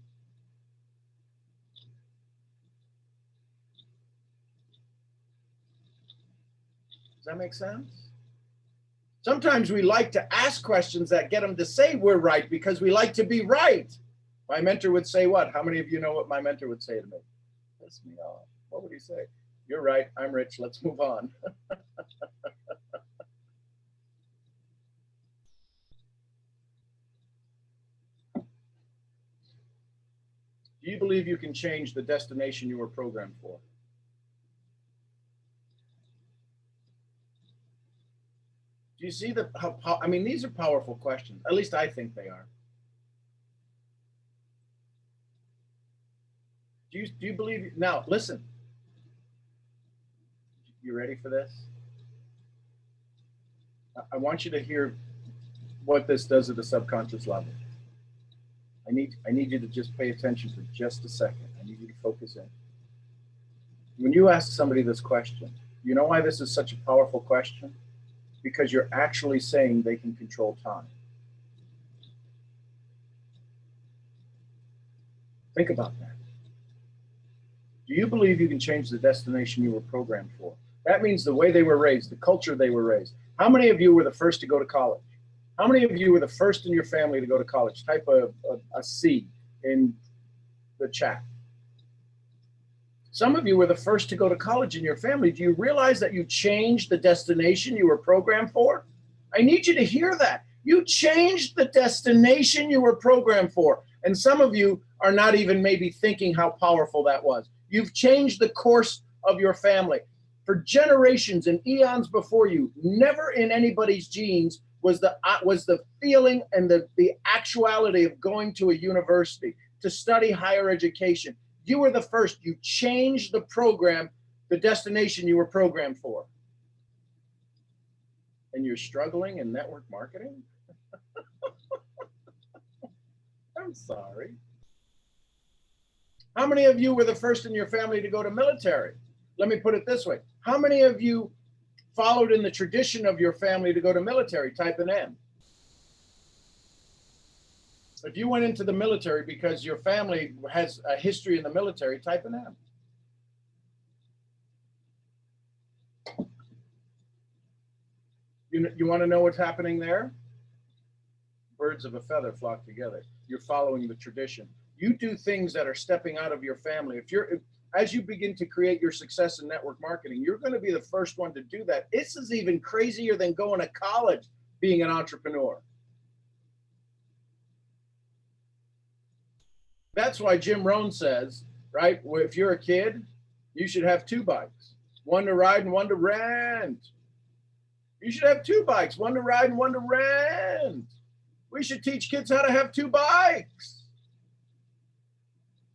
Does that make sense? Sometimes we like to ask questions that get them to say we're right because we like to be right. My mentor would say what? How many of you know what my mentor would say to me? Piss me off. What would he say? You're right. I'm rich. Let's move on. Do you believe you can change the destination you were programmed for? Do you see I mean, these are powerful questions. At least I think they are. Do you believe? Now, listen. You ready for this? I want you to hear what this does at the subconscious level. I need you to just pay attention for just a second. I need you to focus in. When you ask somebody this question, you know why this is such a powerful question? Because you're actually saying they can control time. Think about that. Do you believe you can change the destination you were programmed for? That means the way they were raised, the culture they were raised. How many of you were the first to go to college? How many of you were the first in your family to go to college? Type a C in the chat. Some of you were the first to go to college in your family. Do you realize that you changed the destination you were programmed for? I need you to hear that. You changed the destination you were programmed for. And some of you are not even maybe thinking how powerful that was. You've changed the course of your family. For generations and eons before you, never in anybody's genes was the feeling and the actuality of going to a university to study higher education. You were the first. You changed the program, the destination you were programmed for. And you're struggling in network marketing? I'm sorry. How many of you were the first in your family to go to military? Let me put it this way. How many of you followed in the tradition of your family to go to military? Type an M. If you went into the military because your family has a history in the military, type an M. You want to know what's happening there? Birds of a feather flock together. You're following the tradition. You do things that are stepping out of your family. As you begin to create your success in network marketing, you're going to be the first one to do that. This is even crazier than going to college, being an entrepreneur. That's why Jim Rohn says, right, if you're a kid, you should have 2 bikes, one to ride and one to rent. You should have 2 bikes, one to ride and one to rent. We should teach kids how to have 2 bikes,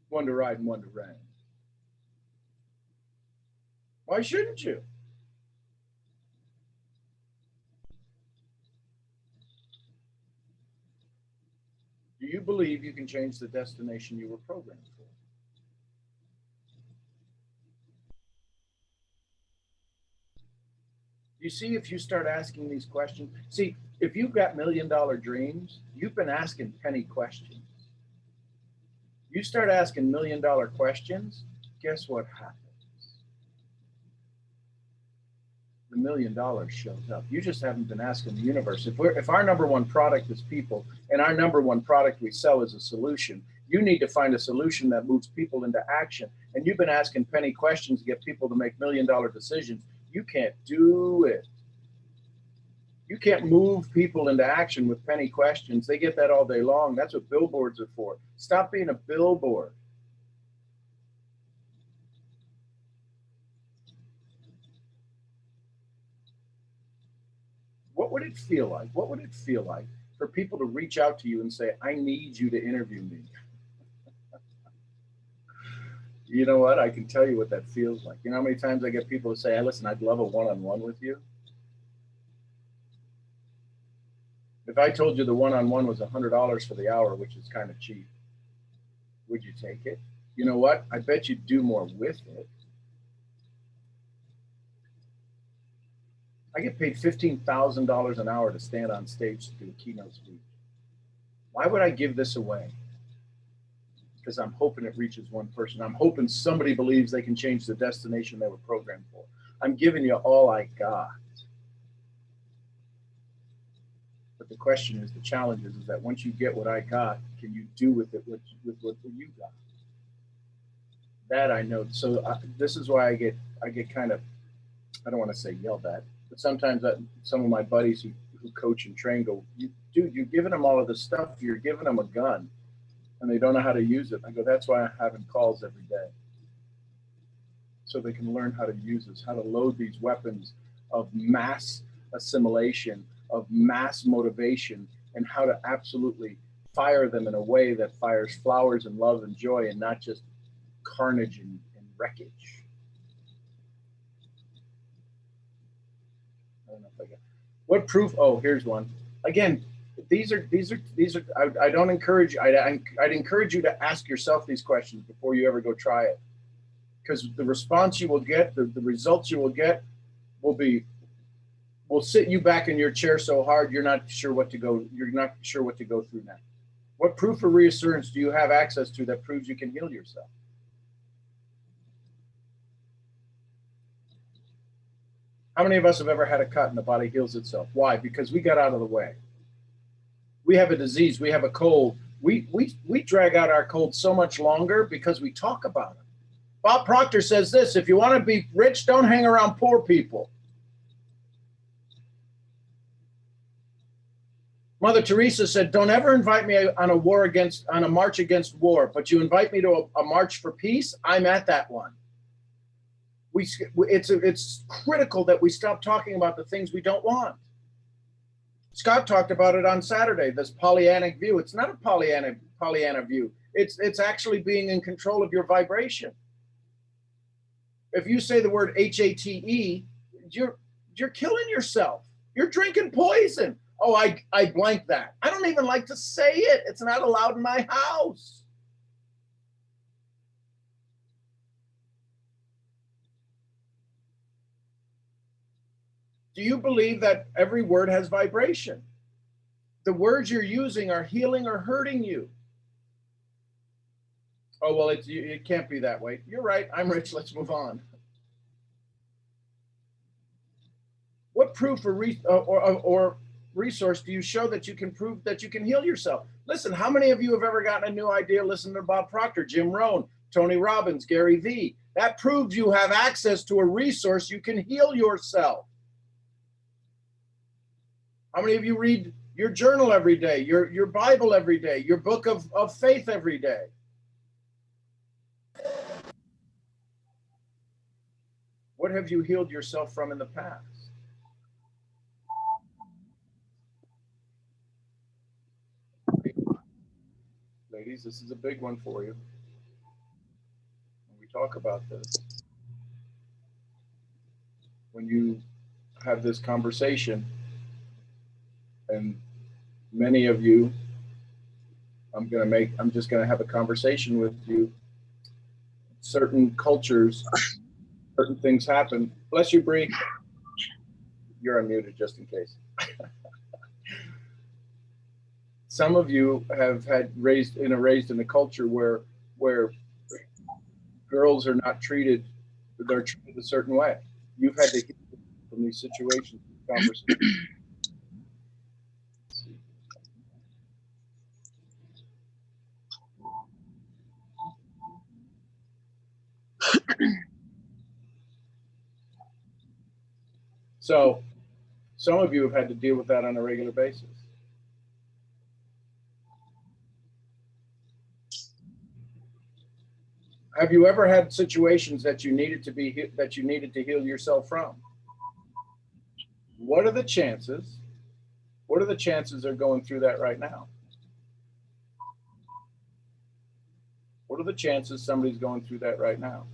one to ride and one to rent. Why shouldn't you? Do you believe you can change the destination you were programmed for? You see, if you start asking these questions, see, if you've got $1 million dreams, you've been asking penny questions. You start asking $1 million questions, guess what happens? The $1 million shows up. You just haven't been asking the universe. If our number one product is people and our number one product we sell is a solution, you need to find a solution that moves people into action. And you've been asking penny questions to get people to make $1 million decisions. You can't do it. You can't move people into action with penny questions. They get that all day long. That's what billboards are for. Stop being a billboard. What would it feel like? What would it feel like for people to reach out to you and say, I need you to interview me? You know what? I can tell you what that feels like. You know how many times I get people to say, hey, listen, I'd love a one-on-one with you. If I told you the one-on-one was $100 for the hour, which is kind of cheap, would you take it? You know what? I bet you'd do more with it. I get paid $15,000 an hour to stand on stage to do a keynote speech. Why would I give this away? Because I'm hoping it reaches one person. I'm hoping somebody believes they can change the destination they were programmed for. I'm giving you all I got. But the question is, the challenge is that once you get what I got, can you do with it what you got? That I know. So this is why I get kind of, I don't want to say yelled at, but sometimes some of my buddies who coach and train go, dude, you're giving them all of this stuff. You're giving them a gun and they don't know how to use it. I go, that's why I'm having calls every day. So they can learn how to use this, how to load these weapons of mass assimilation, of mass motivation, and how to absolutely fire them in a way that fires flowers and love and joy and not just carnage and wreckage. I don't know if I got what proof. Oh, here's one. Again, these are. I don't encourage. I'd encourage you to ask yourself these questions before you ever go try it, because the response you will get, the results you will get, will sit you back in your chair so hard you're not sure what to go. You're not sure what to go through now. What proof or reassurance do you have access to that proves you can heal yourself? How many of us have ever had a cut and the body heals itself? Why? Because we got out of the way. We have a disease. We have a cold. We drag out our cold so much longer because we talk about it. Bob Proctor says this: if you want to be rich, don't hang around poor people. Mother Teresa said, don't ever invite me on a march against war, but you invite me to a march for peace, I'm at that one. It's critical that we stop talking about the things we don't want. Scott talked about it on Saturday, this Pollyannic view. It's not a Pollyanna view. It's actually being in control of your vibration. If you say the word HATE, you're killing yourself. You're drinking poison. Oh, I blank that. I don't even like to say it. It's not allowed in my house. Do you believe that every word has vibration? The words you're using are healing or hurting you. Oh, well, it can't be that way. You're right. I'm rich. Let's move on. What proof or resource do you show that you can prove that you can heal yourself? Listen, how many of you have ever gotten a new idea listening to Bob Proctor, Jim Rohn, Tony Robbins, Gary Vee? That proves you have access to a resource you can heal yourself. How many of you read your journal every day, your Bible every day, your book of faith every day? What have you healed yourself from in the past? Ladies, this is a big one for you. When we talk about this, when you have this conversation, and many of you, I'm just going to have a conversation with you. Certain cultures, certain things happen. Bless you, Bree. You're unmuted just in case. Some of you have raised in a culture where girls are not treated, they're treated a certain way. You've had to heal from these situations, conversations. So some of you have had to deal with that on a regular basis. Have you ever had situations that you needed to heal yourself from? What are the chances? What are the chances they're going through that right now? What are the chances somebody's going through that right now?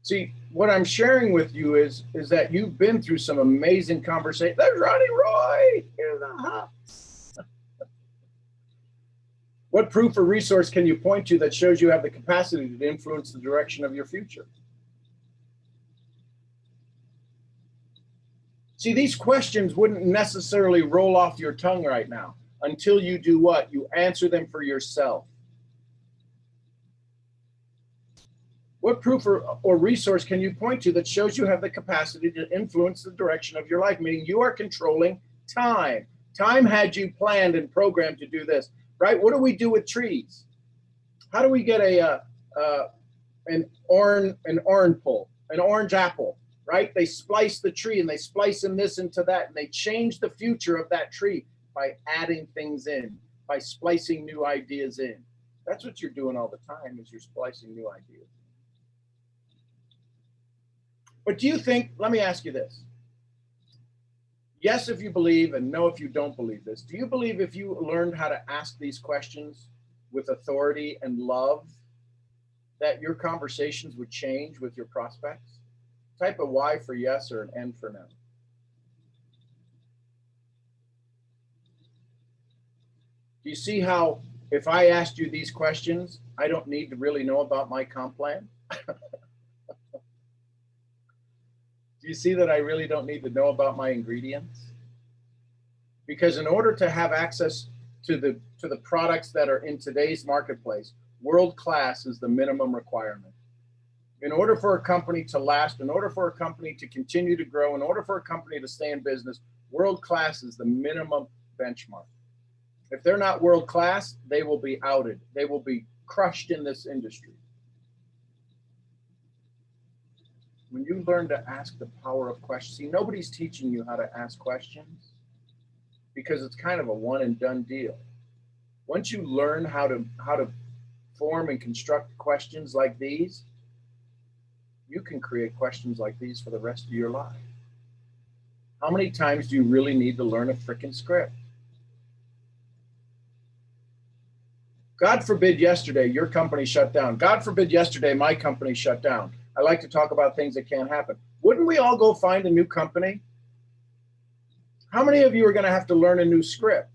See, what I'm sharing with you is that you've been through some amazing conversations. There's Ronnie Roy in the house. What proof or resource can you point to that shows you have the capacity to influence the direction of your future? See, these questions wouldn't necessarily roll off your tongue right now until you do what? You answer them for yourself. What proof or resource can you point to that shows you have the capacity to influence the direction of your life? Meaning you are controlling time. Time had you planned and programmed to do this, right? What do we do with trees? How do we get an orange apple, right? They splice the tree and they splice in this into that, and they change the future of that tree by adding things in, by splicing new ideas in. That's what you're doing all the time, is you're splicing new ideas. But do you think, let me ask you this. Yes, if you believe, and no, if you don't believe this. Do you believe if you learned how to ask these questions with authority and love, that your conversations would change with your prospects? Type a Y for yes or an N for no. Do you see how if I asked you these questions, I don't need to really know about my comp plan? Do you see that I really don't need to know about my ingredients? Because in order to have access to the products that are in today's marketplace, world-class is the minimum requirement. In order for a company to last, in order for a company to continue to grow, in order for a company to stay in business, world-class is the minimum benchmark. If they're not world-class, they will be outed. They will be crushed in this industry. When you learn to ask the power of questions, see, nobody's teaching you how to ask questions because it's kind of a one and done deal. Once you learn how to form and construct questions like these, you can create questions like these for the rest of your life. How many times do you really need to learn a freaking script? God forbid yesterday your company shut down. God forbid yesterday my company shut down. I like to talk about things that can't happen. Wouldn't we all go find a new company? How many of you are going to have to learn a new script?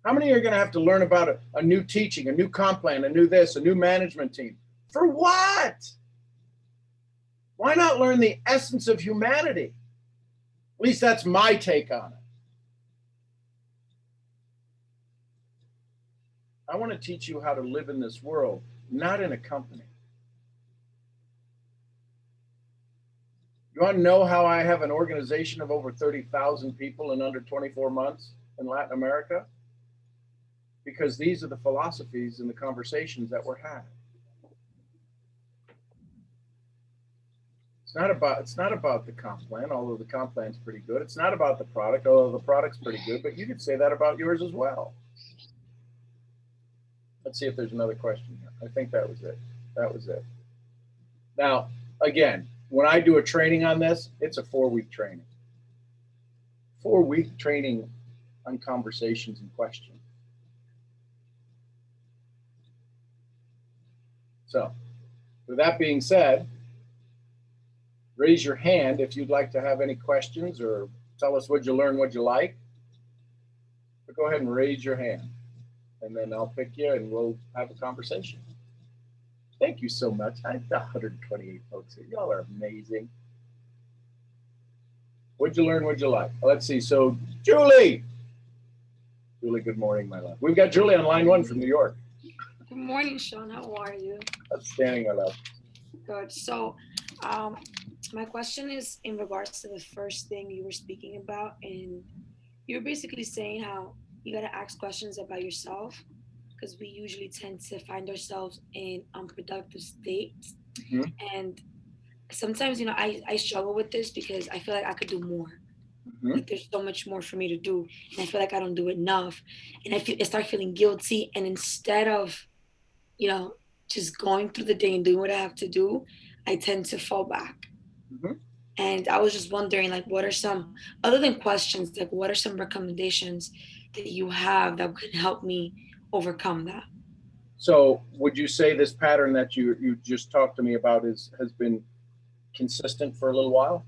How many are going to have to learn about a new teaching, a new comp plan, a new this, a new management team? For what? Why not learn the essence of humanity? At least that's my take on it. I want to teach you how to live in this world, not in a company. You want to know how I have an organization of over 30,000 people in under 24 months in Latin America? Because these are the philosophies and the conversations that we're having. It's not about the comp plan, although the comp plan's pretty good. It's not about the product, although the product's pretty good, but you could say that about yours as well. Let's see if there's another question here. I think that was it. That was it. Now, again, when I do a training on this, it's a 4-week training. 4-week training on conversations and questions. So, with that being said, raise your hand if you'd like to have any questions or tell us what you learned, what you like. But go ahead and raise your hand, and then I'll pick you and we'll have a conversation. Thank you so much. I have 128 folks here. Y'all are amazing. What'd you learn? What'd you like? Let's see. So, Julie. Julie, good morning, my love. We've got Julie on line 1 from New York. Good morning, Sean. How are you? Outstanding, my love. Good. So, my question is in regards to the first thing you were speaking about, and you're basically saying how you got to ask questions about yourself, because we usually tend to find ourselves in unproductive states. Mm-hmm. And sometimes, I struggle with this because I feel like I could do more. Mm-hmm. Like there's so much more for me to do, and I feel like I don't do enough. And I start feeling guilty. And instead of, just going through the day and doing what I have to do, I tend to fall back. Mm-hmm. And I was just wondering, what are some, other than questions, what are some recommendations that you have that can help me overcome that? So would you say this pattern that you just talked to me about has been consistent for a little while?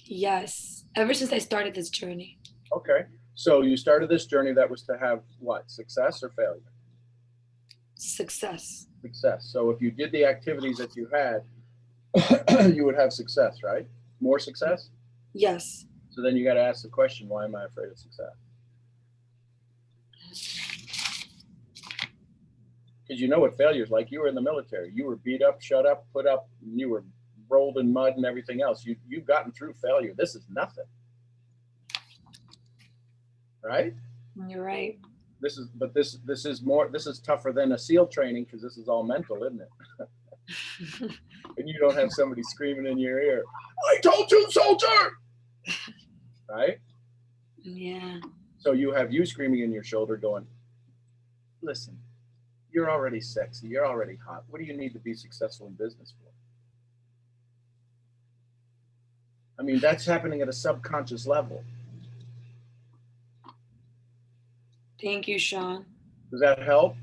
Yes, ever since I started this journey. Okay. So you started this journey that was to have what? Success or failure? Success. Success. So if you did the activities that you had, you would have success, right? More success? Yes. So then you got to ask the question, why am I afraid of success? Because you know what failure is like. You were in the military. You were beat up, shut up, put up, and you were rolled in mud and everything else. You've gotten through failure. This is nothing. Right? You're right. This is tougher than a SEAL training because this is all mental, isn't it? And you don't have somebody screaming in your ear, I told you, soldier! Right? Yeah. So you have you screaming in your shoulder going, listen, you're already sexy. You're already hot. What do you need to be successful in business for? I mean, that's happening at a subconscious level. Thank you, Sean. Does that help?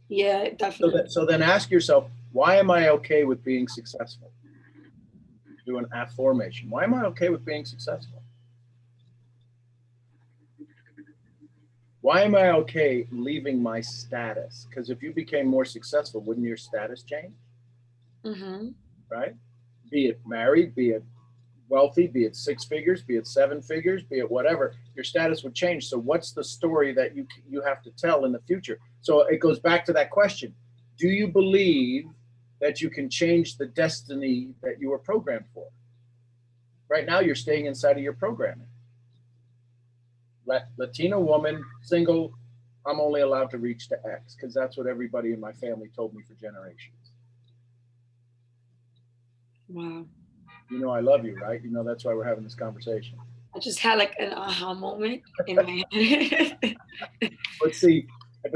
Yeah, definitely. So then ask yourself, why am I okay with being successful? Do an affirmation. Why am I okay with being successful? Why am I okay leaving my status? Because if you became more successful, wouldn't your status change? Mm-hmm. Right? Be it married, be it wealthy, be it 6 figures, be it 7 figures, be it whatever, your status would change. So what's the story that you have to tell in the future? So it goes back to that question. Do you believe that you can change the destiny that you were programmed for? Right now, you're staying inside of your programming. Latina woman, single, I'm only allowed to reach to X because that's what everybody in my family told me for generations. Wow. You know I love you, right? You know that's why we're having this conversation. I just had like an aha moment in my head. But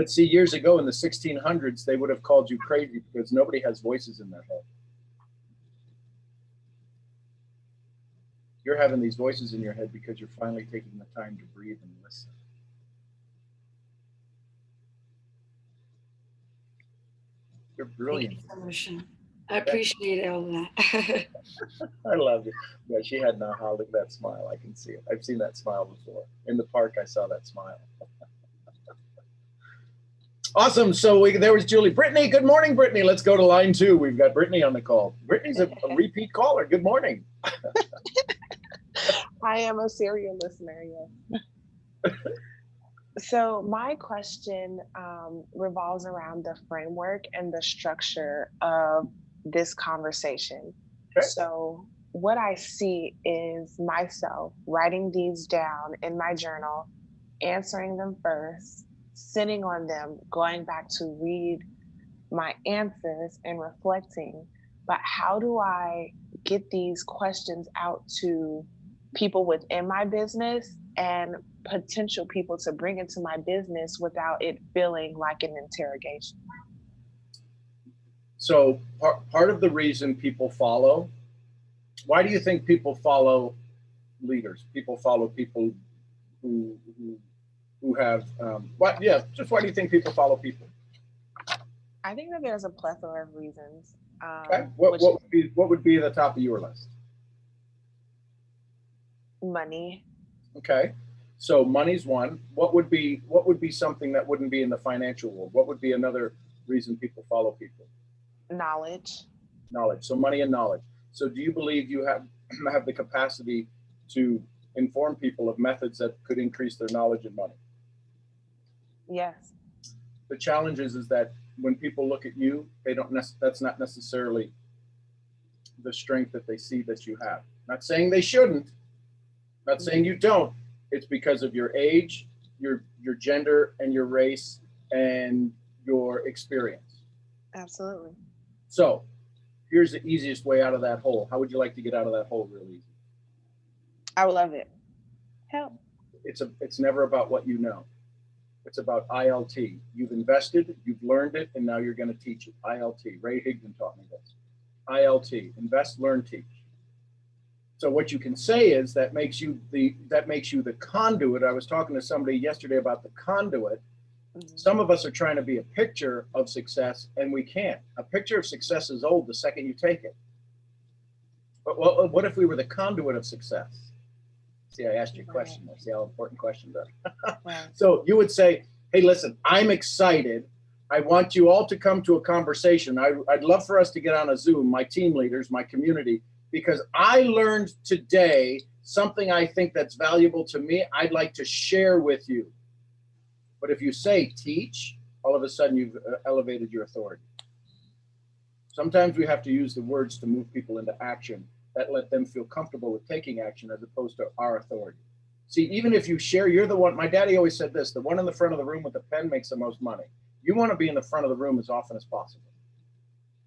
see, years ago in the 1600s, they would have called you crazy because nobody has voices in their head. You're having these voices in your head because you're finally taking the time to breathe and listen. You're brilliant. Thank you so much, Sean. I appreciate all that. I love you. Yeah, she had an aha. Look at that smile. I can see it. I've seen that smile before. In the park, I saw that smile. Awesome. So there was Julie. Brittany, good morning, Brittany. Let's go to line 2. We've got Brittany on the call. Brittany's a repeat caller. Good morning. I am a serial listener, yes. So my question revolves around the framework and the structure of this conversation. Okay. So what I see is myself writing these down in my journal, answering them first, sitting on them, going back to read my answers and reflecting. But how do I get these questions out to people within my business and potential people to bring into my business without it feeling like an interrogation? So part of the reason people follow, why do you think people follow leaders? People follow people who have, why do you think people follow people? I think that there's a plethora of reasons. Okay. What would be the top of your list? Money. Okay. So money's one. What would be something that wouldn't be in the financial world? What would be another reason people follow people? Knowledge. Knowledge. So money and knowledge. So do you believe you have the capacity to inform people of methods that could increase their knowledge and money? Yes. The challenge is that when people look at you, that's not necessarily the strength that they see that you have. Not saying they shouldn't, not saying you don't. It's because of your age, your gender, and your race, and your experience. Absolutely. So here's the easiest way out of that hole. How would you like to get out of that hole real easy? I would love it. Help. It's never about what you know. It's about ILT. You've invested, you've learned it, and now you're going to teach it. ILT. Ray Higdon taught me this. ILT. Invest, learn, teach. So what you can say is that makes you the conduit. I was talking to somebody yesterday about the conduit. Mm-hmm. Some of us are trying to be a picture of success, and we can't. A picture of success is old the second you take it. But what if we were the conduit of success? See, I asked you a question there. See how important questions are. Right. So you would say, hey, listen, I'm excited. I want you all to come to a conversation. I'd love for us to get on a Zoom, my team leaders, my community, because I learned today something I think that's valuable to me. I'd like to share with you. But if you say teach, all of a sudden you've elevated your authority. Sometimes we have to use the words to move people into action that let them feel comfortable with taking action as opposed to our authority. See, even if you share, you're the one, my daddy always said this, the one in the front of the room with the pen makes the most money. You want to be in the front of the room as often as possible.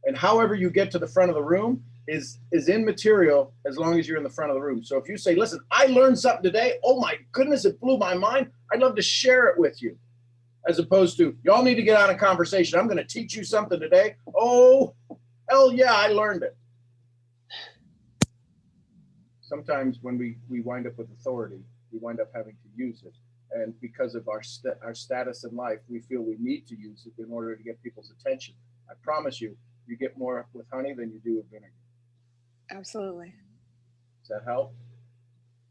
And however you get to the front of the room is immaterial as long as you're in the front of the room. So if you say, listen, I learned something today. Oh my goodness, it blew my mind. I'd love to share it with you. As opposed to, y'all need to get on a conversation. I'm going to teach you something today. Oh, hell yeah, I learned it. Sometimes when we wind up with authority, we wind up having to use it. And because of our status in life, we feel we need to use it in order to get people's attention. I promise you, you get more with honey than you do with vinegar. Absolutely. Does that help?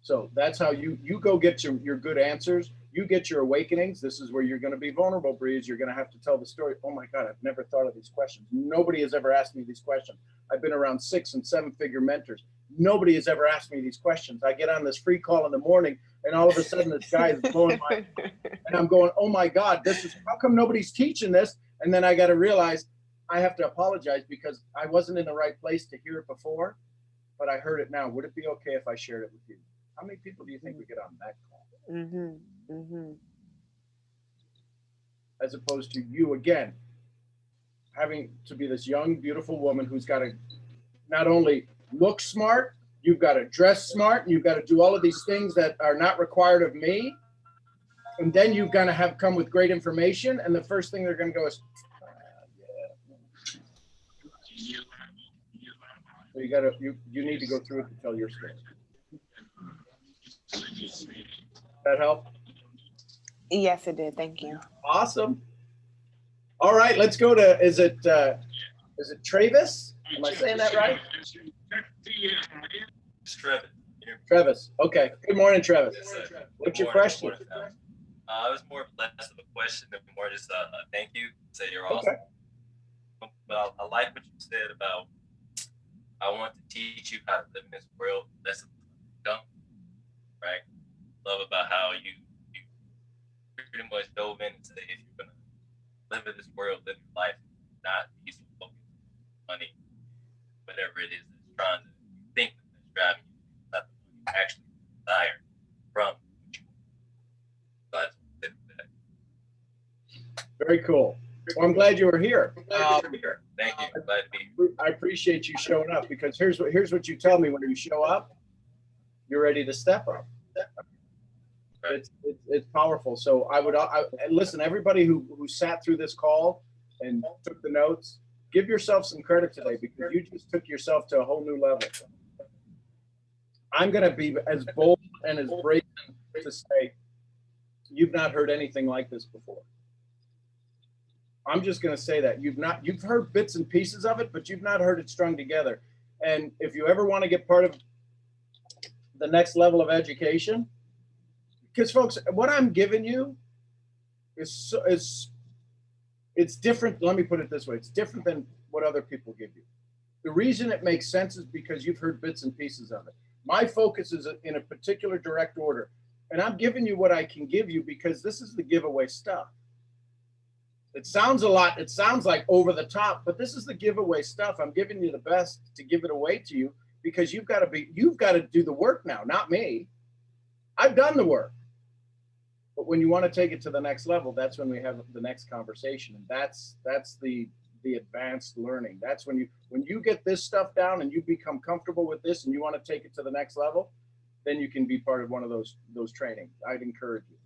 So that's how you go get your good answers. You get your awakenings. This is where you're going to be vulnerable, Breeze. You're going to have to tell the story. Oh my God, I've never thought of these questions. Nobody has ever asked me these questions. I've been around 6- and 7-figure mentors. Nobody has ever asked me these questions. I get on this free call in the morning and all of a sudden this guy is blowing my, and I'm going, oh my God, how come nobody's teaching this? And then I got to realize I have to apologize because I wasn't in the right place to hear it before, but I heard it now. Would it be okay if I shared it with you? How many people do you think we get on that call? Mm-hmm. Mm-hmm. As opposed to you, again, having to be this young, beautiful woman who's got to not only look smart, you've got to dress smart, and you've got to do all of these things that are not required of me. And then you've got to have come with great information. And the first thing they're going to go is, yeah. So you need to go through it to tell your story. That help? Yes, it did. Thank you. Awesome. All right, let's go to, is it Travis? Am I saying that right? It's Travis. Travis. Okay. Good morning, Travis. Yes, What's your question? It was more less of a question and more just a thank you. Say you're awesome. Okay. But I like what you said about I want to teach you how to live in this world. That's dumb, right? Love about how you pretty much dove in and say if you're gonna live in this world, live your life, not be so focused on money, whatever it is that's trying to think that's driving you, not the money you actually desire from what you want. So that's that. Very cool. Well, I'm glad you were here. Thank you. Glad to be here. I appreciate you showing up because here's what you tell me when you show up. You're ready to step up. Right. It's powerful. So I listen. Everybody who sat through this call and took the notes, give yourself some credit today because you just took yourself to a whole new level. I'm going to be as bold and as brave to say you've not heard anything like this before. I'm just going to say that you've heard bits and pieces of it, but you've not heard it strung together. And if you ever want to get part of the next level of education, because folks, what I'm giving you is it's different. Let me put it this way. It's different than what other people give you. The reason it makes sense is because you've heard bits and pieces of it. My focus is in a particular direct order, and I'm giving you what I can give you because this is the giveaway stuff. It sounds a lot. It sounds like over the top, but this is the giveaway stuff. I'm giving you the best to give it away to you because you've got to do the work now, not me. I've done the work. But when you want to take it to the next level, that's when we have the next conversation. And that's the advanced learning. That's when you get this stuff down and you become comfortable with this and you want to take it to the next level, then you can be part of one of those trainings. I'd encourage you.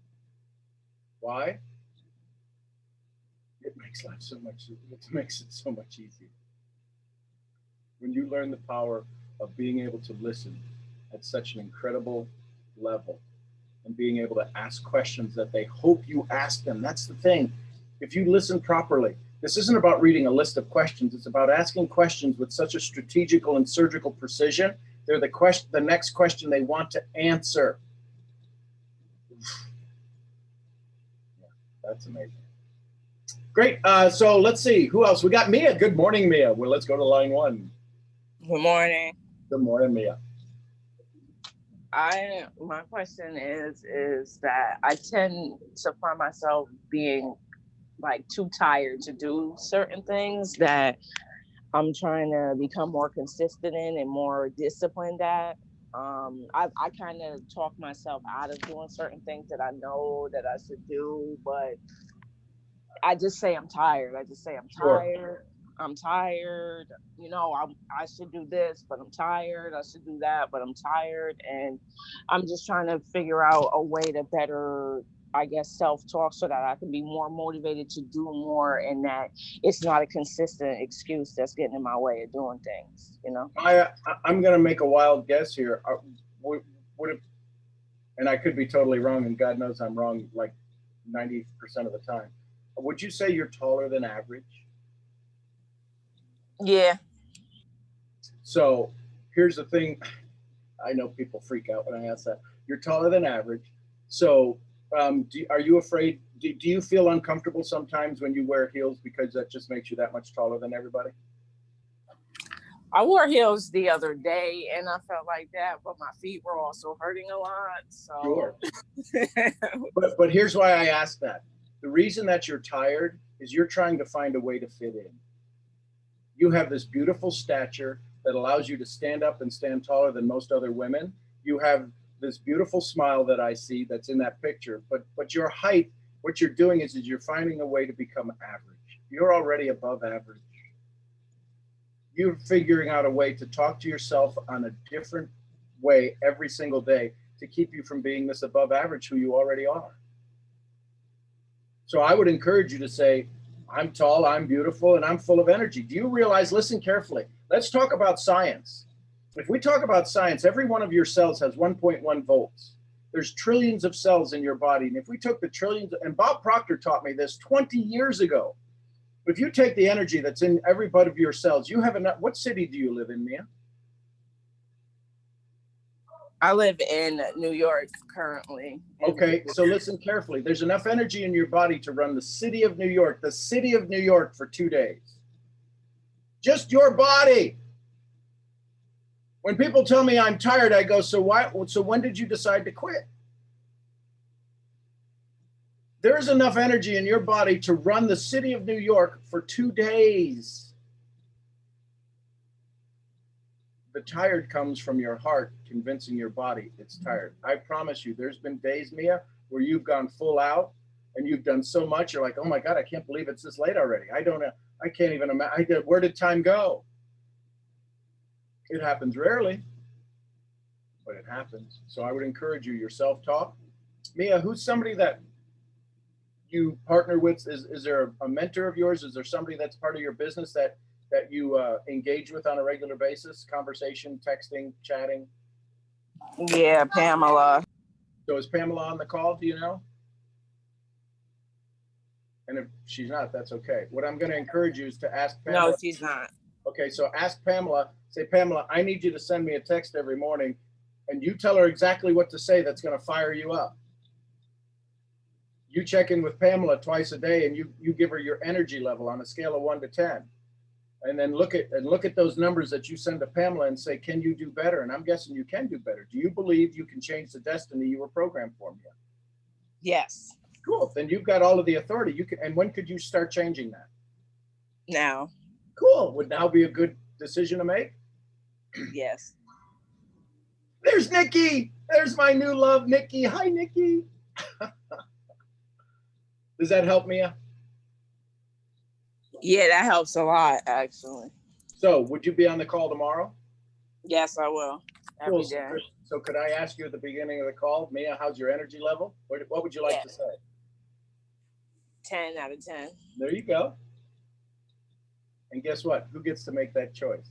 Why? It makes life so much, it makes it so much easier. When you learn the power of being able to listen at such an incredible level and being able to ask questions that they hope you ask them. That's the thing. If you listen properly, this isn't about reading a list of questions. It's about asking questions with such a strategical and surgical precision. They're the next question they want to answer. That's amazing. Great. So let's see. Who else? We got Mia. Good morning, Mia. Well, let's go to line 1. Good morning. Good morning, Mia. My question is that I tend to find myself being like too tired to do certain things that I'm trying to become more consistent in and more disciplined at. I kind of talk myself out of doing certain things that I know that I should do, but I just say I'm tired. I just say I'm tired. Sure. I'm tired. You know, I should do this, but I'm tired. I should do that, but I'm tired. And I'm just trying to figure out a way to better, I guess, self-talk so that I can be more motivated to do more and that it's not a consistent excuse that's getting in my way of doing things, you know? I'm going to make a wild guess here. Would it, and I could be totally wrong, and God knows I'm wrong like 90% of the time. Would you say you're taller than average? Yeah. So here's the thing. I know people freak out when I ask that. You're taller than average. So are you afraid? Do you feel uncomfortable sometimes when you wear heels because that just makes you that much taller than everybody? I wore heels the other day and I felt like that, but my feet were also hurting a lot. So. Sure. but here's why I asked that. The reason that you're tired is you're trying to find a way to fit in. You have this beautiful stature that allows you to stand up and stand taller than most other women. You have this beautiful smile that I see that's in that picture, but your height, what you're doing is you're finding a way to become average. You're already above average. You're figuring out a way to talk to yourself on a different way every single day to keep you from being this above average who you already are. So I would encourage you to say, I'm tall, I'm beautiful, and I'm full of energy. Do you realize, listen carefully, let's talk about science. If we talk about science, every one of your cells has 1.1 volts. There's trillions of cells in your body. And if we took the trillions, and Bob Proctor taught me this 20 years ago, if you take the energy that's in every bit of your cells, you have enough. What city do you live in, Mia? I live in New York currently. Okay, so listen carefully. There's enough energy in your body to run the city of New York for 2 days. Just your body. When people tell me I'm tired, I go, so when did you decide to quit? There is enough energy in your body to run the city of New York for 2 days. The tired comes from your heart convincing your body it's tired. I promise you, there's been days, Mia, where you've gone full out and you've done so much. You're like, oh my God, I can't believe it's this late already. I can't even imagine. Where did time go? It happens rarely, but it happens. So I would encourage you, your self-talk. Mia, who's somebody that you partner with? Is there a mentor of yours? Is there somebody that's part of your business that you engage with on a regular basis? Conversation, texting, chatting? Yeah, Pamela. So is Pamela on the call? Do you know? And if she's not, that's okay. What I'm going to encourage you is to ask Pamela. No, she's not. Okay, so ask Pamela. Say, Pamela, I need you to send me a text every morning, and you tell her exactly what to say that's going to fire you up. You check in with Pamela twice a day, and you give her your energy level on a scale of 1 to 10. And then look at those numbers that you send to Pamela and say, can you do better? And I'm guessing you can do better. Do you believe you can change the destiny you were programmed for, Mia? Yes. Cool. Then you've got all of the authority. You can. And when could you start changing that? Now. Cool. Would now be a good decision to make? Yes. There's Nikki. There's my new love, Nikki. Hi, Nikki. Does that help, Mia? Yeah, that helps a lot, actually. So would you be on the call tomorrow? Yes, I will. Every day. So could I ask you at the beginning of the call, Mia, how's your energy level? What would you like to say? 10 out of 10. There you go. And guess what? Who gets to make that choice?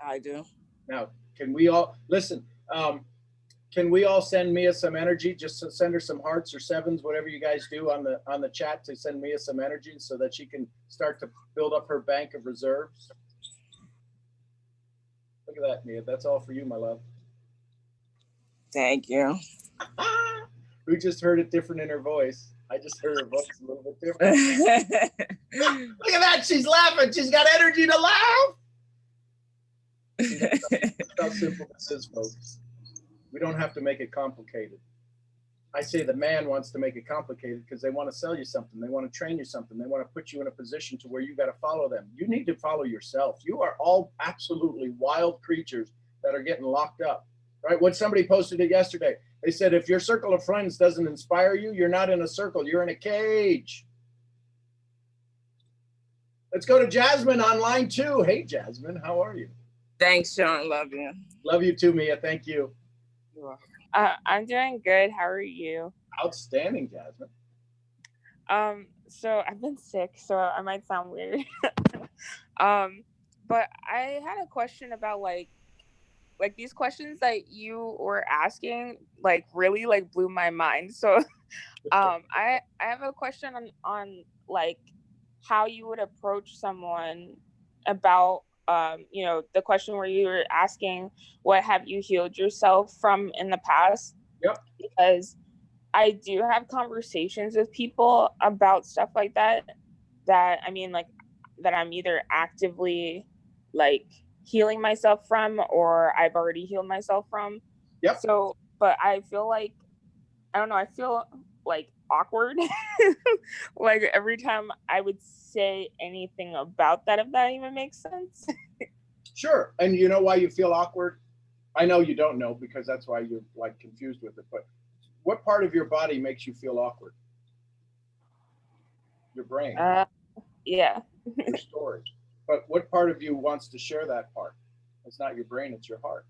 I do. Now, can we all listen? Can we all send Mia some energy? Just send her some hearts or sevens, whatever you guys do on the chat, to send Mia some energy so that she can start to build up her bank of reserves. Look at that, Mia. That's all for you, my love. Thank you. We just heard it different in her voice. I just heard her voice a little bit different. Look at that. She's laughing. She's got energy to laugh. See, that's how simple this is, folks. We don't have to make it complicated. I say the man wants to make it complicated because they want to sell you something. They want to train you something. They want to put you in a position to where you got to follow them. You need to follow yourself. You are all absolutely wild creatures that are getting locked up, right? What somebody posted it yesterday. They said, if your circle of friends doesn't inspire you, you're not in a circle. You're in a cage. Let's go to Jasmine on line 2. Hey, Jasmine, how are you? Thanks, Sean. Love you. Love you too, Mia. Thank you. You're welcome. I'm doing good. How are you? Outstanding, Jasmine. So I've been sick, so I might sound weird. But I had a question about like these questions that you were asking, like really like blew my mind. So I have a question on like how you would approach someone about you know, the question where you were asking what have you healed yourself from in the past. Yep. Because I do have conversations with people about stuff like that I mean, like, that I'm either actively like healing myself from or I've already healed myself from. Yep. So, but I feel like, I don't know, I feel like awkward like every time I would say anything about that, if that even makes sense. Sure. And you know why you feel awkward? I know you don't know because that's why you're like confused with it, but what part of your body makes you feel awkward? Your brain. Yeah. Your story. But what part of you wants to share that part? It's not your brain, it's your heart.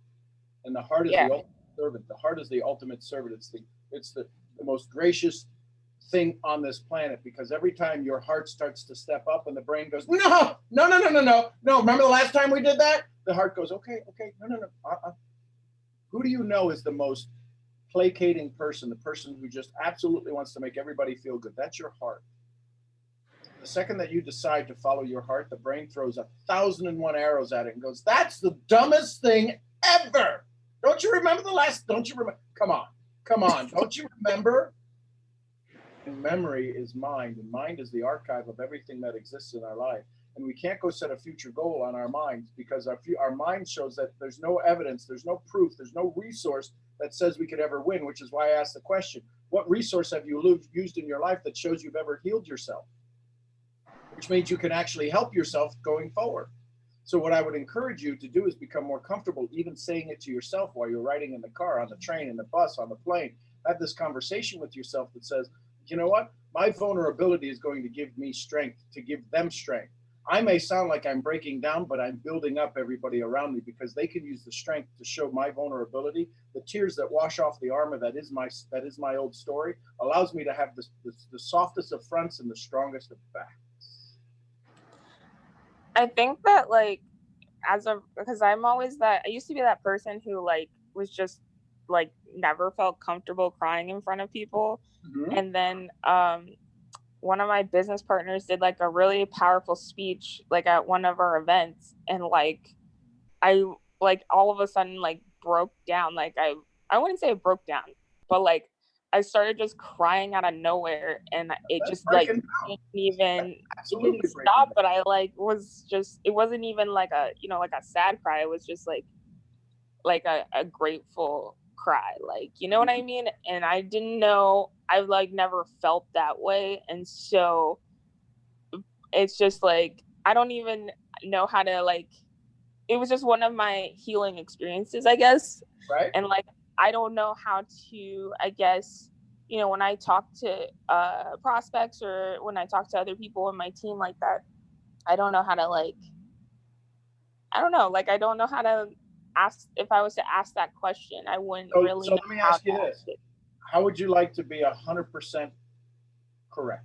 And the heart is the ultimate servant. The heart is the ultimate servant. It's the most gracious thing on this planet, because every time your heart starts to step up and the brain goes, no. Remember the last time we did that? The heart goes, okay, no. Who do you know is the most placating person, the person who just absolutely wants to make everybody feel good? That's your heart. The second that you decide to follow your heart, the brain throws 1,001 arrows at it and goes, that's the dumbest thing ever. Don't you remember don't you remember? Come on. Don't you remember? And memory is mind, and mind is the archive of everything that exists in our life. And we can't go set a future goal on our minds because our mind shows that there's no evidence, there's no proof, there's no resource that says we could ever win, which is why I asked the question, what resource have you used in your life that shows you've ever healed yourself? Which means you can actually help yourself going forward. So what I would encourage you to do is become more comfortable even saying it to yourself while you're riding in the car, on the train, in the bus, on the plane. Have this conversation with yourself that says, you know what? My vulnerability is going to give me strength to give them strength. I may sound like I'm breaking down, but I'm building up everybody around me because they can use the strength to show my vulnerability. The tears that wash off the armor that is my old story allows me to have the softest of fronts and the strongest of backs. I think that like because I'm always I used to be that person who like was just like never felt comfortable crying in front of people. Mm-hmm. And then one of my business partners did like a really powerful speech like at one of our events, and like I like all of a sudden like broke down. Like I wouldn't say it broke down, but like I started just crying out of nowhere, and it just like didn't even stop. But I like was just, it wasn't even like a, you know, like a sad cry. It was just like a grateful cry, like, you know what I mean? And I didn't know, I've like never felt that way. And so it's just like, I don't even know how to like, it was just one of my healing experiences, I guess. Right. And like, I don't know how to, I guess, you know, when I talk to prospects or when I talk to other people in my team like that, I don't know how to like, I don't know, like, I don't know how to ask. If I was to ask that question, I wouldn't really. So let me ask you this: how would you like to be 100% correct?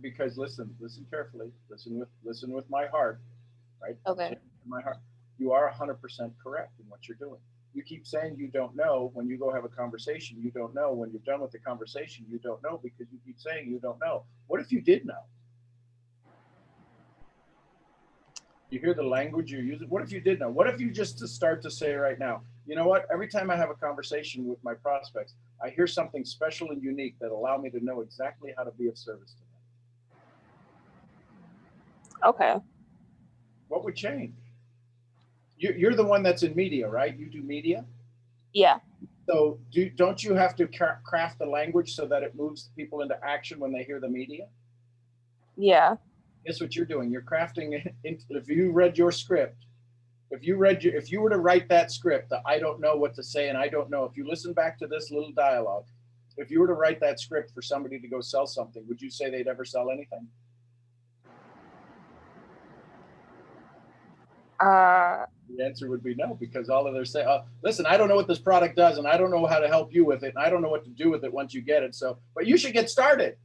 Because listen carefully. Listen with my heart, right? Okay. My heart. You are 100% correct in what you're doing. You keep saying you don't know. When you go have a conversation, you don't know. When you're done with the conversation, you don't know because you keep saying you don't know. What if you did know? You hear the language you're using. What if you did know? What if you just to start to say right now, you know what? Every time I have a conversation with my prospects, I hear something special and unique that allow me to know exactly how to be of service to them. Okay. What would change? You're the one that's in media, right? You do media? Yeah. So don't you have to craft the language so that it moves people into action when they hear the media? Yeah. Guess what you're doing? You're crafting it. If you read your script, if you were to write that script, the I don't know what to say and I don't know, if you listen back to this little dialogue, if you were to write that script for somebody to go sell something, would you say they'd ever sell anything? The answer would be no, because all of their say, listen, I don't know what this product does and I don't know how to help you with it and I don't know what to do with it once you get it. So, but you should get started.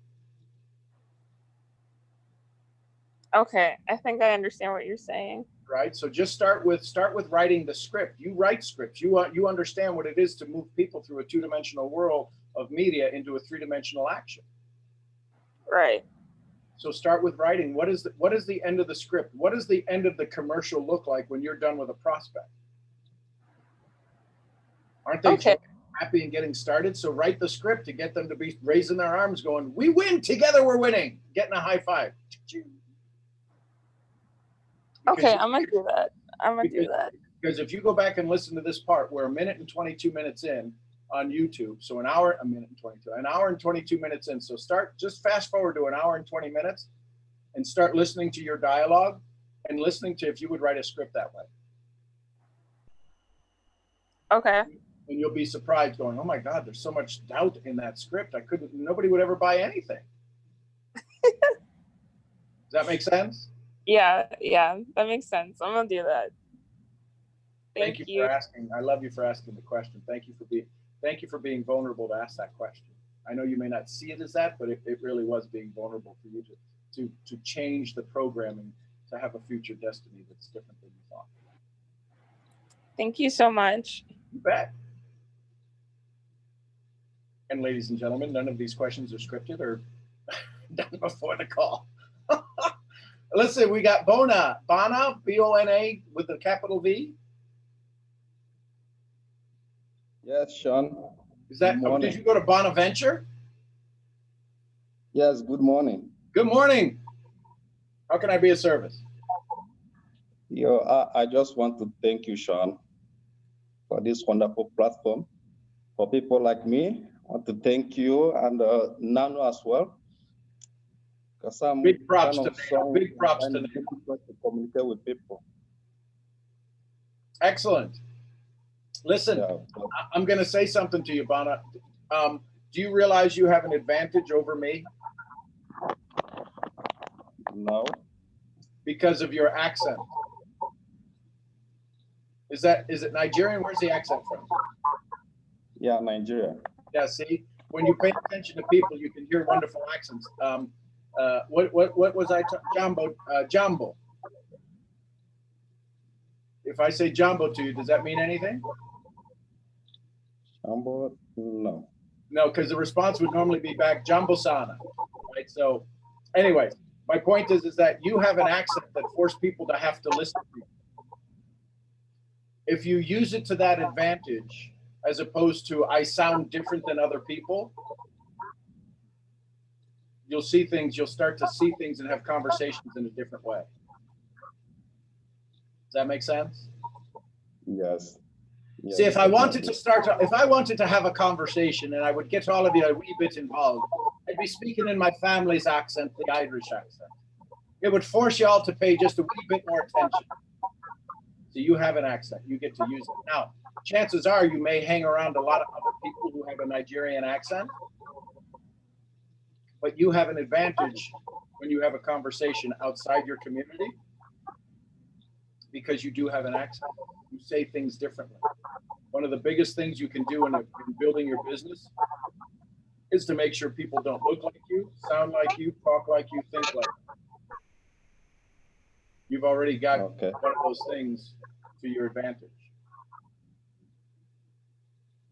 Okay, I think I understand what you're saying. Right. So just start with writing the script. You write scripts. You understand what it is to move people through a two-dimensional world of media into a three-dimensional action. Right. So start with writing. What is the end of the script? What does the end of the commercial look like when you're done with a prospect? Aren't they happy and getting started? So write the script to get them to be raising their arms going, we win, together we're winning, getting a high five. Okay, I'm gonna do that. Because if you go back and listen to this part, we're 1 minute and 22 minutes in on YouTube. So an hour and 22 minutes in. So just fast forward to 1 hour and 20 minutes and start listening to your dialogue and listening to if you would write a script that way. Okay. And you'll be surprised going, oh my God, there's so much doubt in that script. Nobody would ever buy anything. Does that make sense? Yeah, that makes sense. I'm gonna do that. Thank you for asking. I love you for asking the question. Thank you for being vulnerable to ask that question. I know you may not see it as that, but it really was being vulnerable for you to change the programming to have a future destiny that's different than you thought. Thank you so much. You bet. And ladies and gentlemen, none of these questions are scripted or done before the call. Listen, we got Bona, B-O-N-A with a capital V. Yes, Sean. Is that, did you go to Bonaventure? Yes, good morning. Good morning. How can I be of service? I just want to thank you, Sean, for this wonderful platform. For people like me, I want to thank you and Nano as well. Because I'm big props to Nano. Big props to communicate with people. Excellent. Listen, I'm going to say something to you, Bana. Do you realize you have an advantage over me? No. Because of your accent. Is it Nigerian? Where's the accent from? Yeah, Nigeria. Yeah, see, when you pay attention to people, you can hear wonderful accents. What was I talking? Jambo. If I say Jambo to you, does that mean anything? Jambo? No. No, because the response would normally be back Jambo Sana, right? So, anyway, my point is that you have an accent that forces people to have to listen to you. If you use it to that advantage, as opposed to I sound different than other people, you'll start to see things and have conversations in a different way. Does that make sense? Yes. See, if I wanted to have a conversation and I would get all of you a wee bit involved, I'd be speaking in my family's accent, the Irish accent. It would force you all to pay just a wee bit more attention. So you have an accent, you get to use it. Now, chances are you may hang around a lot of other people who have a Nigerian accent, but you have an advantage when you have a conversation outside your community because you do have an accent. You say things differently. One of the biggest things you can do in building your business is to make sure people don't look like you, sound like you, talk like you, think like you. You've already got one of those things to your advantage.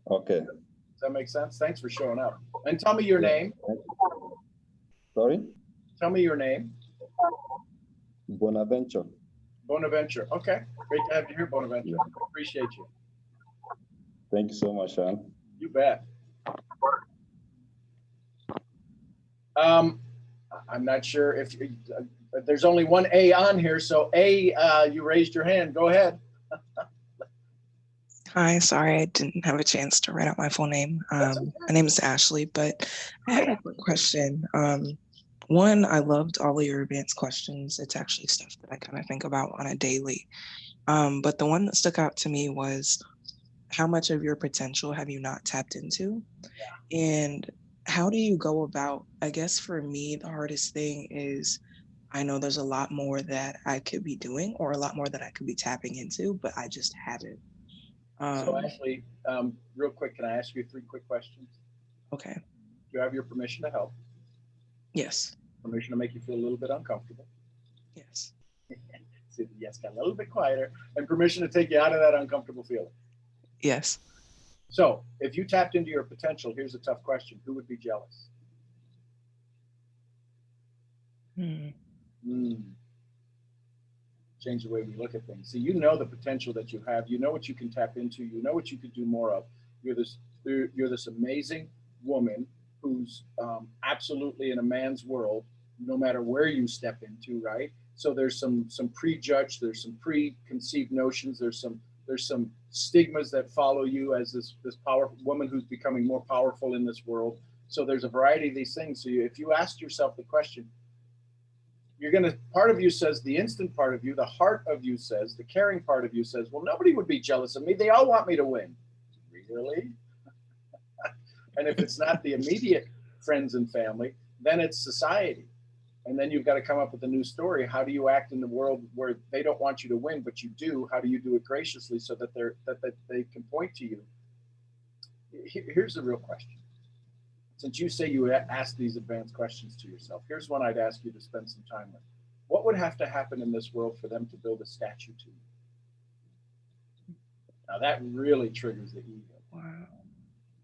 Okay. Does that make sense? Thanks for showing up. And tell me your name. Sorry? Tell me your name. Bonaventure. Bonaventure. Okay. Great to have you here, Bonaventure. Appreciate you. Thank you so much, Sean. You bet. I'm not sure if there's only one A on here. So A, you raised your hand. Go ahead. Hi, sorry I didn't have a chance to write out my full name. My name is Ashley, but I had a quick question. One, I loved all of your advanced questions. It's actually stuff that I kind of think about on a daily. But the one that stuck out to me was, how much of your potential have you not tapped into? And how do you go about, I guess for me, the hardest thing is, I know there's a lot more that I could be doing or a lot more that I could be tapping into, but I just haven't. So Ashley, real quick, can I ask you 3 quick questions? Okay. Do you have your permission to help? Yes. Permission to make you feel a little bit uncomfortable? Yes. Yes, got a little bit quieter. And permission to take you out of that uncomfortable feeling? Yes. So if you tapped into your potential, here's a tough question. Who would be jealous? Change the way we look at things. See, you know the potential that you have. You know what you can tap into. You know what you could do more of. You're this amazing woman who's absolutely in a man's world, no matter where you step into, right? So there's some prejudged, there's some preconceived notions, there's some stigmas that follow you as this powerful woman who's becoming more powerful in this world. So there's a variety of these things. So if you ask yourself the question, part of you says, the instant part of you, the heart of you says, the caring part of you says, well, nobody would be jealous of me. They all want me to win. Really? And if it's not the immediate friends and family, then it's society. And then you've got to come up with a new story. How do you act in the world where they don't want you to win, but you do? How do you do it graciously so that they can point to you? Here's the real question. Since you say you ask these advanced questions to yourself, here's one I'd ask you to spend some time with. What would have to happen in this world for them to build a statue to you? Now that really triggers the ego. Wow.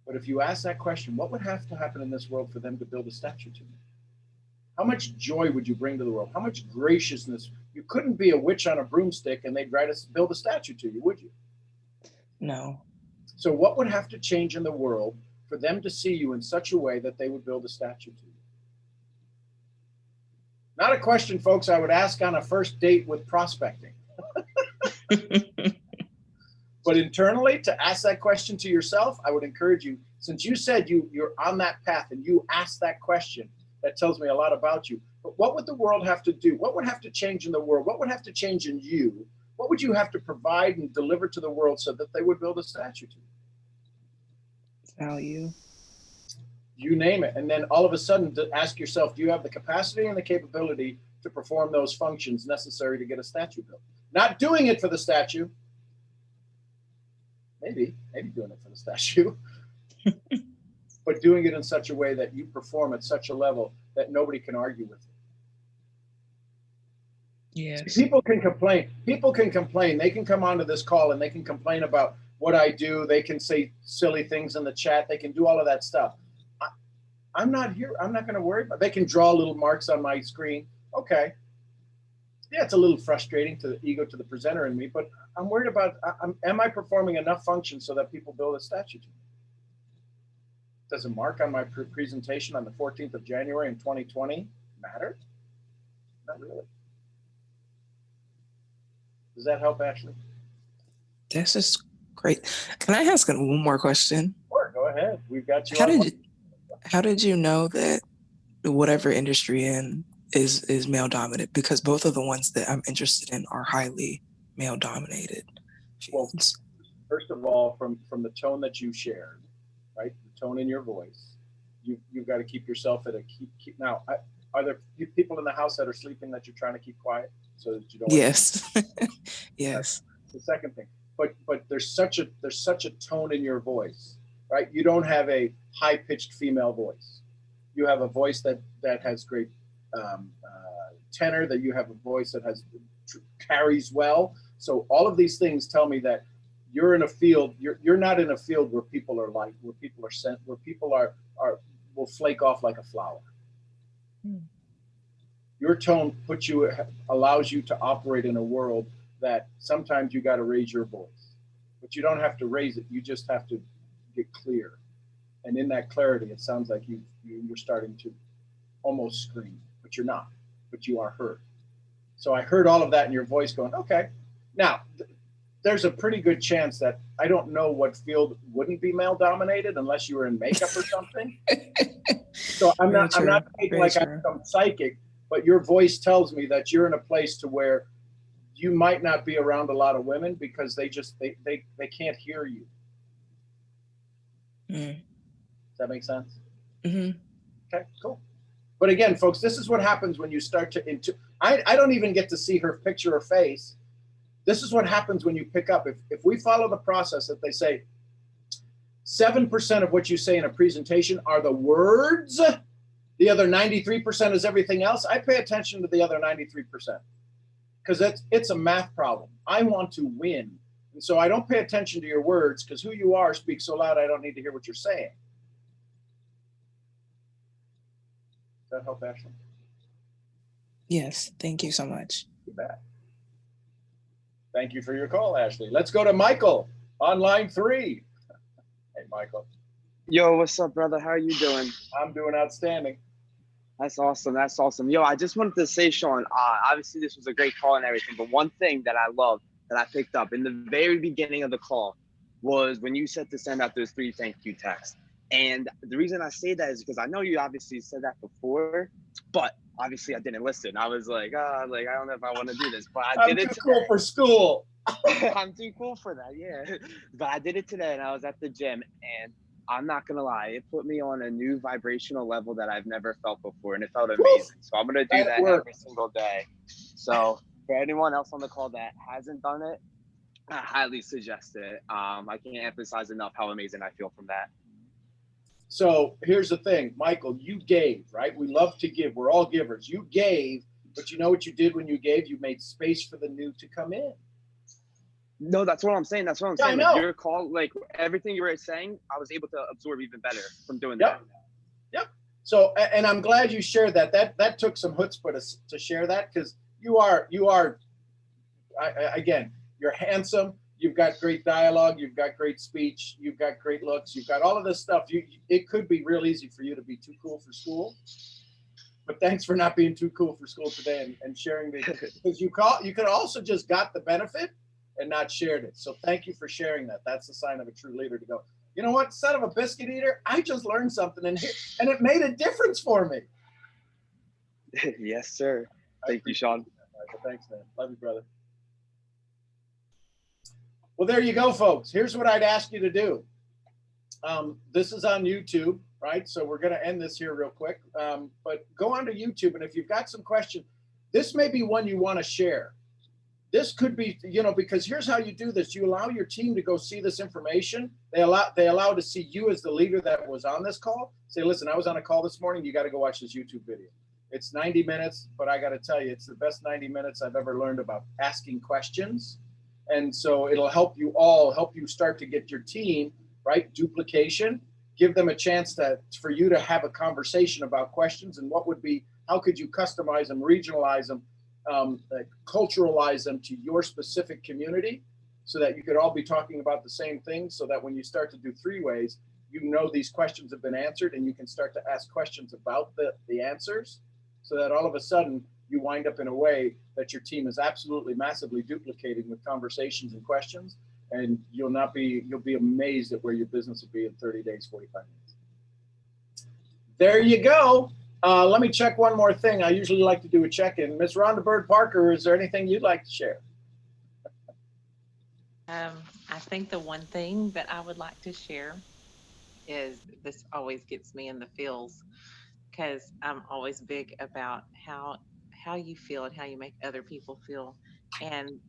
But if you ask that question, what would have to happen in this world for them to build a statue to you? How much joy would you bring to the world? How much graciousness? You couldn't be a witch on a broomstick and they'd try to build a statue to you, would you? No. So what would have to change in the world for them to see you in such a way that they would build a statue to you? Not a question, folks, I would ask on a first date with prospecting. But internally, to ask that question to yourself, I would encourage you, since you said you're on that path and you asked that question, that tells me a lot about you. But what would the world have to do? What would have to change in the world? What would have to change in you? What would you have to provide and deliver to the world so that they would build a statue to you? Value. You name it. And then all of a sudden ask yourself, do you have the capacity and the capability to perform those functions necessary to get a statue built? Not doing it for the statue. Maybe doing it for the statue. But doing it in such a way that you perform at such a level that nobody can argue with it. Yes. People can complain. People can complain. They can come onto this call and they can complain about what I do. They can say silly things in the chat. They can do all of that stuff. I'm not here. I'm not going to worry about it. They can draw little marks on my screen. Okay. Yeah, it's a little frustrating to the ego, to the presenter in me, but I'm worried about, am I performing enough function so that people build a statue to me? Does a mark on my presentation on the 14th of January in 2020 matter? Not really. Does that help, Ashley? That's just great. Can I ask one more question? Sure, go ahead. We've got you. How did you know that whatever industry in is male dominated? Because both of the ones that I'm interested in are highly male dominated fields. Well, first of all, from the tone that you shared, right? The tone in your voice, you've got to keep yourself at a keep. Now, are there people in the house that are sleeping that you're trying to keep quiet so that you don't? Yes. Yes. That's the second thing. But there's such a tone in your voice, right? You don't have a high-pitched female voice. You have a voice that has great tenor, that you have a voice that carries well. So all of these things tell me that you're in a field, you're not in a field where people are light, where people are sent, where people will flake off like a flower. Your tone allows you to operate in a world that sometimes you got to raise your voice, but you don't have to raise it. You just have to get clear. And in that clarity, it sounds like you're starting to almost scream, but you're not, but you are heard. So I heard all of that in your voice going, okay. Now, there's a pretty good chance that I don't know what field wouldn't be male dominated unless you were in makeup or something. So I'm not thinking like I'm some psychic, but your voice tells me that you're in a place to where you might not be around a lot of women because they can't hear you. Does that make sense? Mm-hmm. Okay, cool. But again, folks, this is what happens when you start to I don't even get to see her picture or face. This is what happens when you pick up. If we follow the process that they say, 7% of what you say in a presentation are the words. The other 93% is everything else. I pay attention to the other 93% because it's a math problem. I want to win. And so I don't pay attention to your words because who you are speaks so loud I don't need to hear what you're saying. Does that help, Ashley? Yes, thank you so much. You bet. Thank you for your call, Ashley. Let's go to Michael on line 3. Hey, Michael. Yo, what's up, brother? How are you doing? I'm doing outstanding. That's awesome. That's awesome. Yo, I just wanted to say, Sean, obviously this was a great call and everything, but one thing that I love that I picked up in the very beginning of the call was when you said to send out those 3 thank you texts. And the reason I say that is because I know you obviously said that before, but obviously I didn't listen. I was like, I don't know if I want to do this, but I did it. I'm too cool for school. I'm too cool for that, yeah. But I did it today and I was at the gym and I'm not going to lie, it put me on a new vibrational level that I've never felt before and it felt amazing. So I'm going to do that every single day. So for anyone else on the call that hasn't done it, I highly suggest it. I can't emphasize enough how amazing I feel from that. So here's the thing, Michael, you gave, right? We love to give. We're all givers. You gave, but you know what you did when you gave? You made space for the new to come in. No, that's what I'm saying. That's what I'm saying. Like your call, like everything you were saying, I was able to absorb even better from doing that. Yep. So, and I'm glad you shared that. That took some chutzpah to share that because you are, again, you're handsome. You've got great dialogue. You've got great speech. You've got great looks. You've got all of this stuff. It could be real easy for you to be too cool for school. But thanks for not being too cool for school today and sharing because you could also just got the benefit and not shared it. So thank you for sharing that. That's the sign of a true leader to go, you know what, son of a biscuit eater, I just learned something and it made a difference for me. Yes, sir. Thank you, Sean. Thanks, man. Love you, brother. Well, there you go, folks. Here's what I'd ask you to do. This is on YouTube, right? So we're going to end this here real quick. But go onto YouTube, and if you've got some questions, this may be one you want to share. This could be, because here's how you do this. You allow your team to go see this information. They allow to see you as the leader that was on this call. Say, listen, I was on a call this morning. You got to go watch this YouTube video. It's 90 minutes, but I got to tell you, it's the best 90 minutes I've ever learned about asking questions. And so it'll help you start to get your team, right? Duplication, give them a chance for you to have a conversation about questions and how could you customize them, regionalize them, culturalize them to your specific community so that you could all be talking about the same thing so that when you start to do 3-ways, these questions have been answered and you can start to ask questions about the answers so that all of a sudden you wind up in a way that your team is absolutely massively duplicating with conversations and questions, and you'll be amazed at where your business will be in 30 days, 45 minutes. There you go. Let me check one more thing. I usually like to do a check-in. Miss Rhonda Bird Parker, is there anything you'd like to share? I think the one thing that I would like to share is this always gets me in the feels because I'm always big about how you feel and how you make other people feel. And,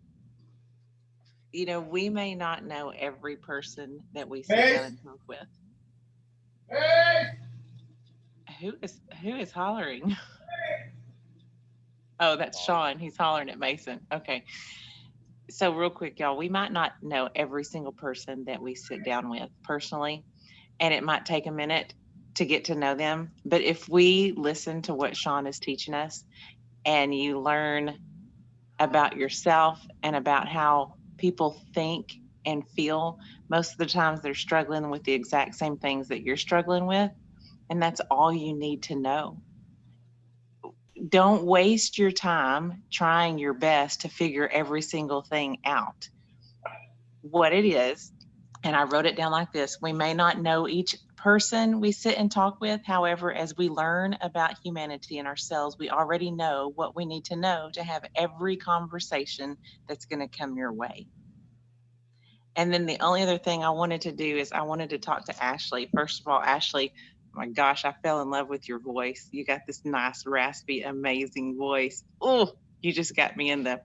we may not know every person that we sit down and talk with. Who is hollering? Oh, that's Sean. He's hollering at Mason. Okay. So real quick, y'all, we might not know every single person that we sit down with personally, and it might take a minute to get to know them. But if we listen to what Sean is teaching us and you learn about yourself and about how people think and feel. Most of the times they're struggling with the exact same things that you're struggling with, and that's all you need to know. Don't waste your time trying your best to figure every single thing out. What it is, and I wrote it down like this: we may not know each person we sit and talk with. However, as we learn about humanity and ourselves, we already know what we need to know to have every conversation that's going to come your way. And then the only other thing I wanted to do is I wanted to talk to Ashley. First of all, Ashley, oh my gosh, I fell in love with your voice. You got this nice, raspy, amazing voice. Oh, you just got me in the,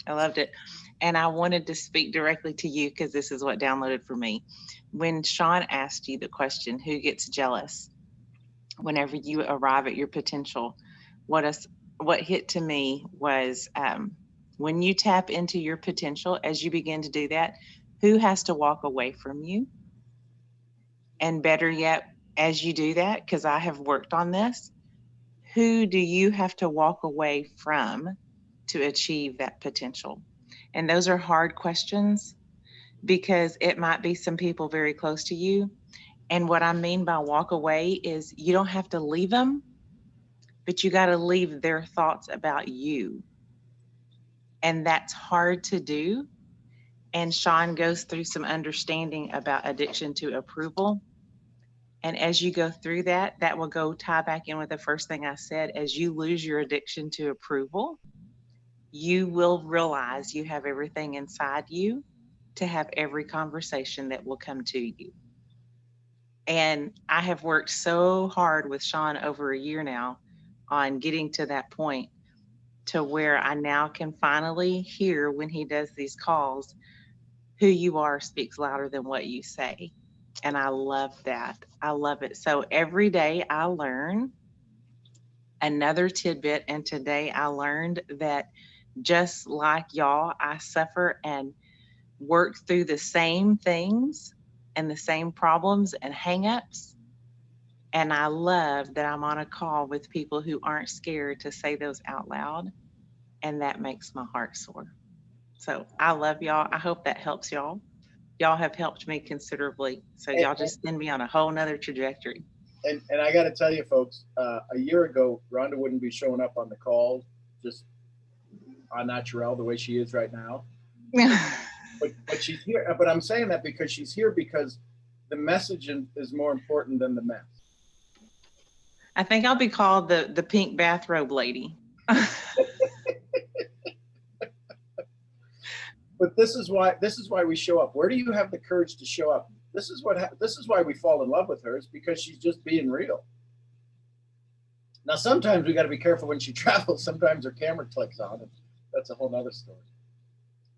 I loved it. And I wanted to speak directly to you because this is what downloaded for me. When Sean asked you the question, who gets jealous whenever you arrive at your potential, what hit to me was when you tap into your potential, as you begin to do that, who has to walk away from you? And better yet, as you do that, because I have worked on this, who do you have to walk away from to achieve that potential? And those are hard questions because it might be some people very close to you. And what I mean by walk away is you don't have to leave them, but you got to leave their thoughts about you. And that's hard to do. And Sean goes through some understanding about addiction to approval. And as you go through that, that will go tie back in with the first thing I said. As you lose your addiction to approval, you will realize you have everything inside you to have every conversation that will come to you. And I have worked so hard with Sean over a year now on getting to that point to where I now can finally hear when he does these calls, who you are speaks louder than what you say. And I love that. I love it. So every day I learn another tidbit. And today I learned that just like y'all, I suffer and work through the same things and the same problems and hangups. And I love that I'm on a call with people who aren't scared to say those out loud. And that makes my heart soar. So I love y'all. I hope that helps y'all. Y'all have helped me considerably. So y'all just send me on a whole nother trajectory. And I got to tell you, folks, a year ago, Rhonda wouldn't be showing up on the call just on natural the way she is right now. but she's here. But I'm saying that because she's here because the message is more important than the mess. I think I'll be called the pink bathrobe lady. But this is why we show up. Where do you have the courage to show up? This is why we fall in love with her, is because she's just being real. Now, sometimes we got to be careful when she travels. Sometimes her camera clicks on, and that's a whole nother story.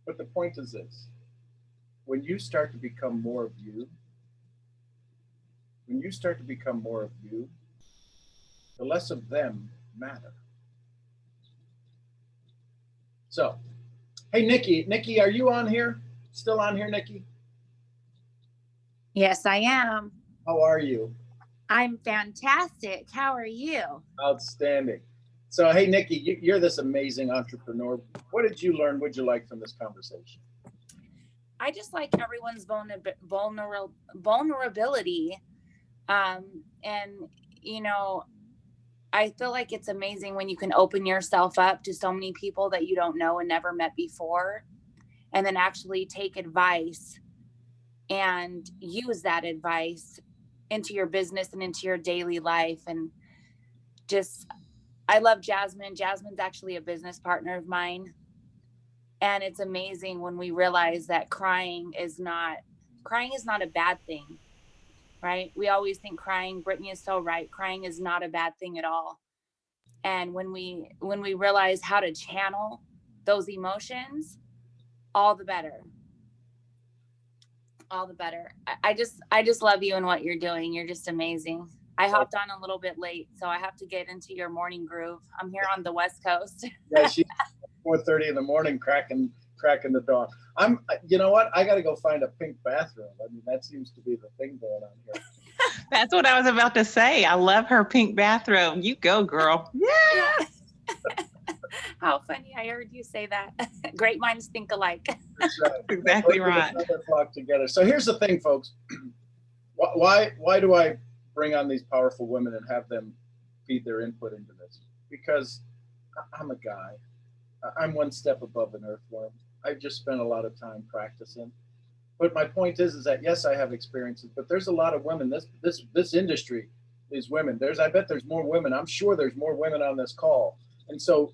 But the point is this: when you start to become more of you, the less of them matter. So, hey, Nikki, are you on here? Still on here, Nikki? Yes, I am. How are you? I'm fantastic. How are you? Outstanding. So, hey, Nikki, you're this amazing entrepreneur. What did you learn? What'd you like from this conversation? I just like everyone's vulnerability. And, you know, I feel like it's amazing when you can open yourself up to so many people that you don't know and never met before, and then actually take advice and use that advice into your business and into your daily life. And just, I love Jasmine. Jasmine's actually a business partner of mine. And it's amazing when we realize that crying is not a bad thing, right? We always think crying, Brittany is so right. Crying is not a bad thing at all. And when we realize how to channel those emotions, all the better. All the better. I just love you and what you're doing. You're just amazing. I hopped on a little bit late, so I have to get into your morning groove. I'm here on the West Coast. Yeah, she's 4:30 in the morning cracking the dawn. You know what? I got to go find a pink bathroom. I mean, that seems to be the thing going on here. That's what I was about to say. I love her pink bathrobe. You go, girl. Yeah. How funny. I heard you say that. Great minds think alike. That's right. Exactly right. Flock together. So here's the thing, folks. Why do I bring on these powerful women and have them feed their input into this? Because I'm a guy. I'm one step above an earthworm. I've just spent a lot of time practicing. But my point is that yes, I have experiences, but there's a lot of women. This industry is women. I bet there's more women. I'm sure there's more women on this call. And so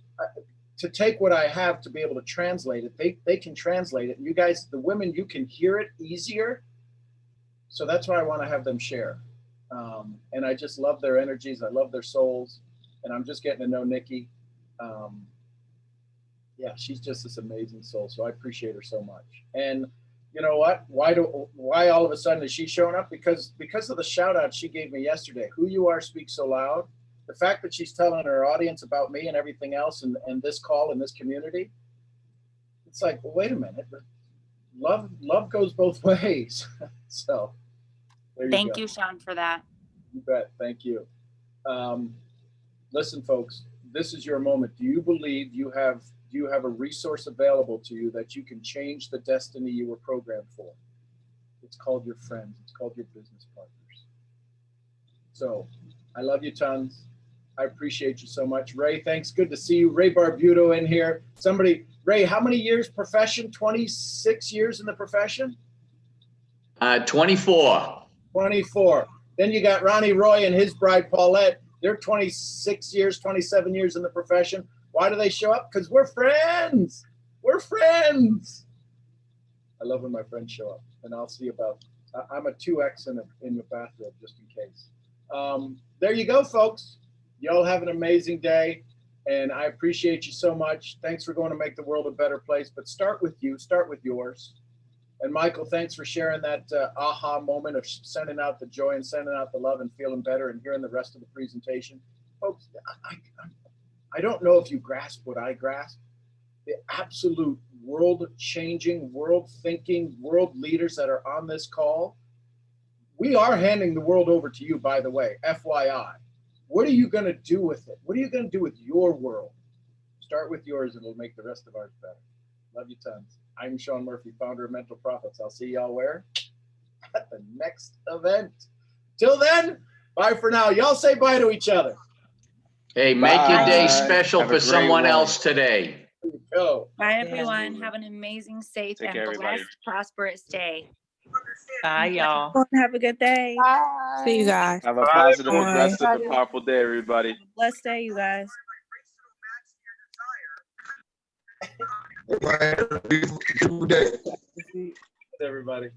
to take what I have to be able to translate it, they can translate it. And you guys, the women, you can hear it easier. So that's why I want to have them share. And I just love their energies. I love their souls. And I'm just getting to know Nikki. Yeah, she's just this amazing soul. So I appreciate her so much. And you know what? Why all of a sudden is she showing up? Because of the shout out she gave me yesterday. Who you are speaks so loud. The fact that she's telling her audience about me and everything else and this call and this community, it's like, well, wait a minute. Love goes both ways. So there you Thank go. you, Sean, for that. You bet. Thank you. Listen, folks, this is your moment. Do you believe you have a resource available to you that you can change the destiny you were programmed for? It's called your friends. It's called your business partners. So I love you tons. I appreciate you so much. Ray, thanks. Good to see you. Ray Barbuto in here. Ray, how many years profession? 26 years in the profession? 24. 24. Then you got Ronnie Roy and his bride, Paulette. They're 26 years, 27 years in the profession. Why do they show up? Because we're friends. We're friends. I love when my friends show up. And I'll see about, I'm a 2X in the bathrobe just in case. There you go, folks. Y'all have an amazing day. And I appreciate you so much. Thanks for going to make the world a better place. But start with you. Start with yours. And Michael, thanks for sharing that aha moment of sending out the joy and sending out the love and feeling better and hearing the rest of the presentation. Folks, I don't know if you grasp what I grasp. The absolute world-changing, world-thinking, world leaders that are on this call. We are handing the world over to you, by the way, FYI. What are you going to do with it? What are you going to do with your world? Start with yours and it'll make the rest of ours better. Love you tons. I'm Sean Murphy, founder of Mental Profits. I'll see y'all where? At the next event. Till then, bye for now. Y'all say bye to each other. Hey, make your day special for someone else today. There you go. Bye, everyone. Have an amazing, safe, Take and care, everybody. blessed, prosperous day. Bye, y'all. Have a good day. Bye. See you guys. Have a positive, Bye. progressive, and powerful day, everybody. Blessed day, you guys. Everybody have a beautiful day. Everybody.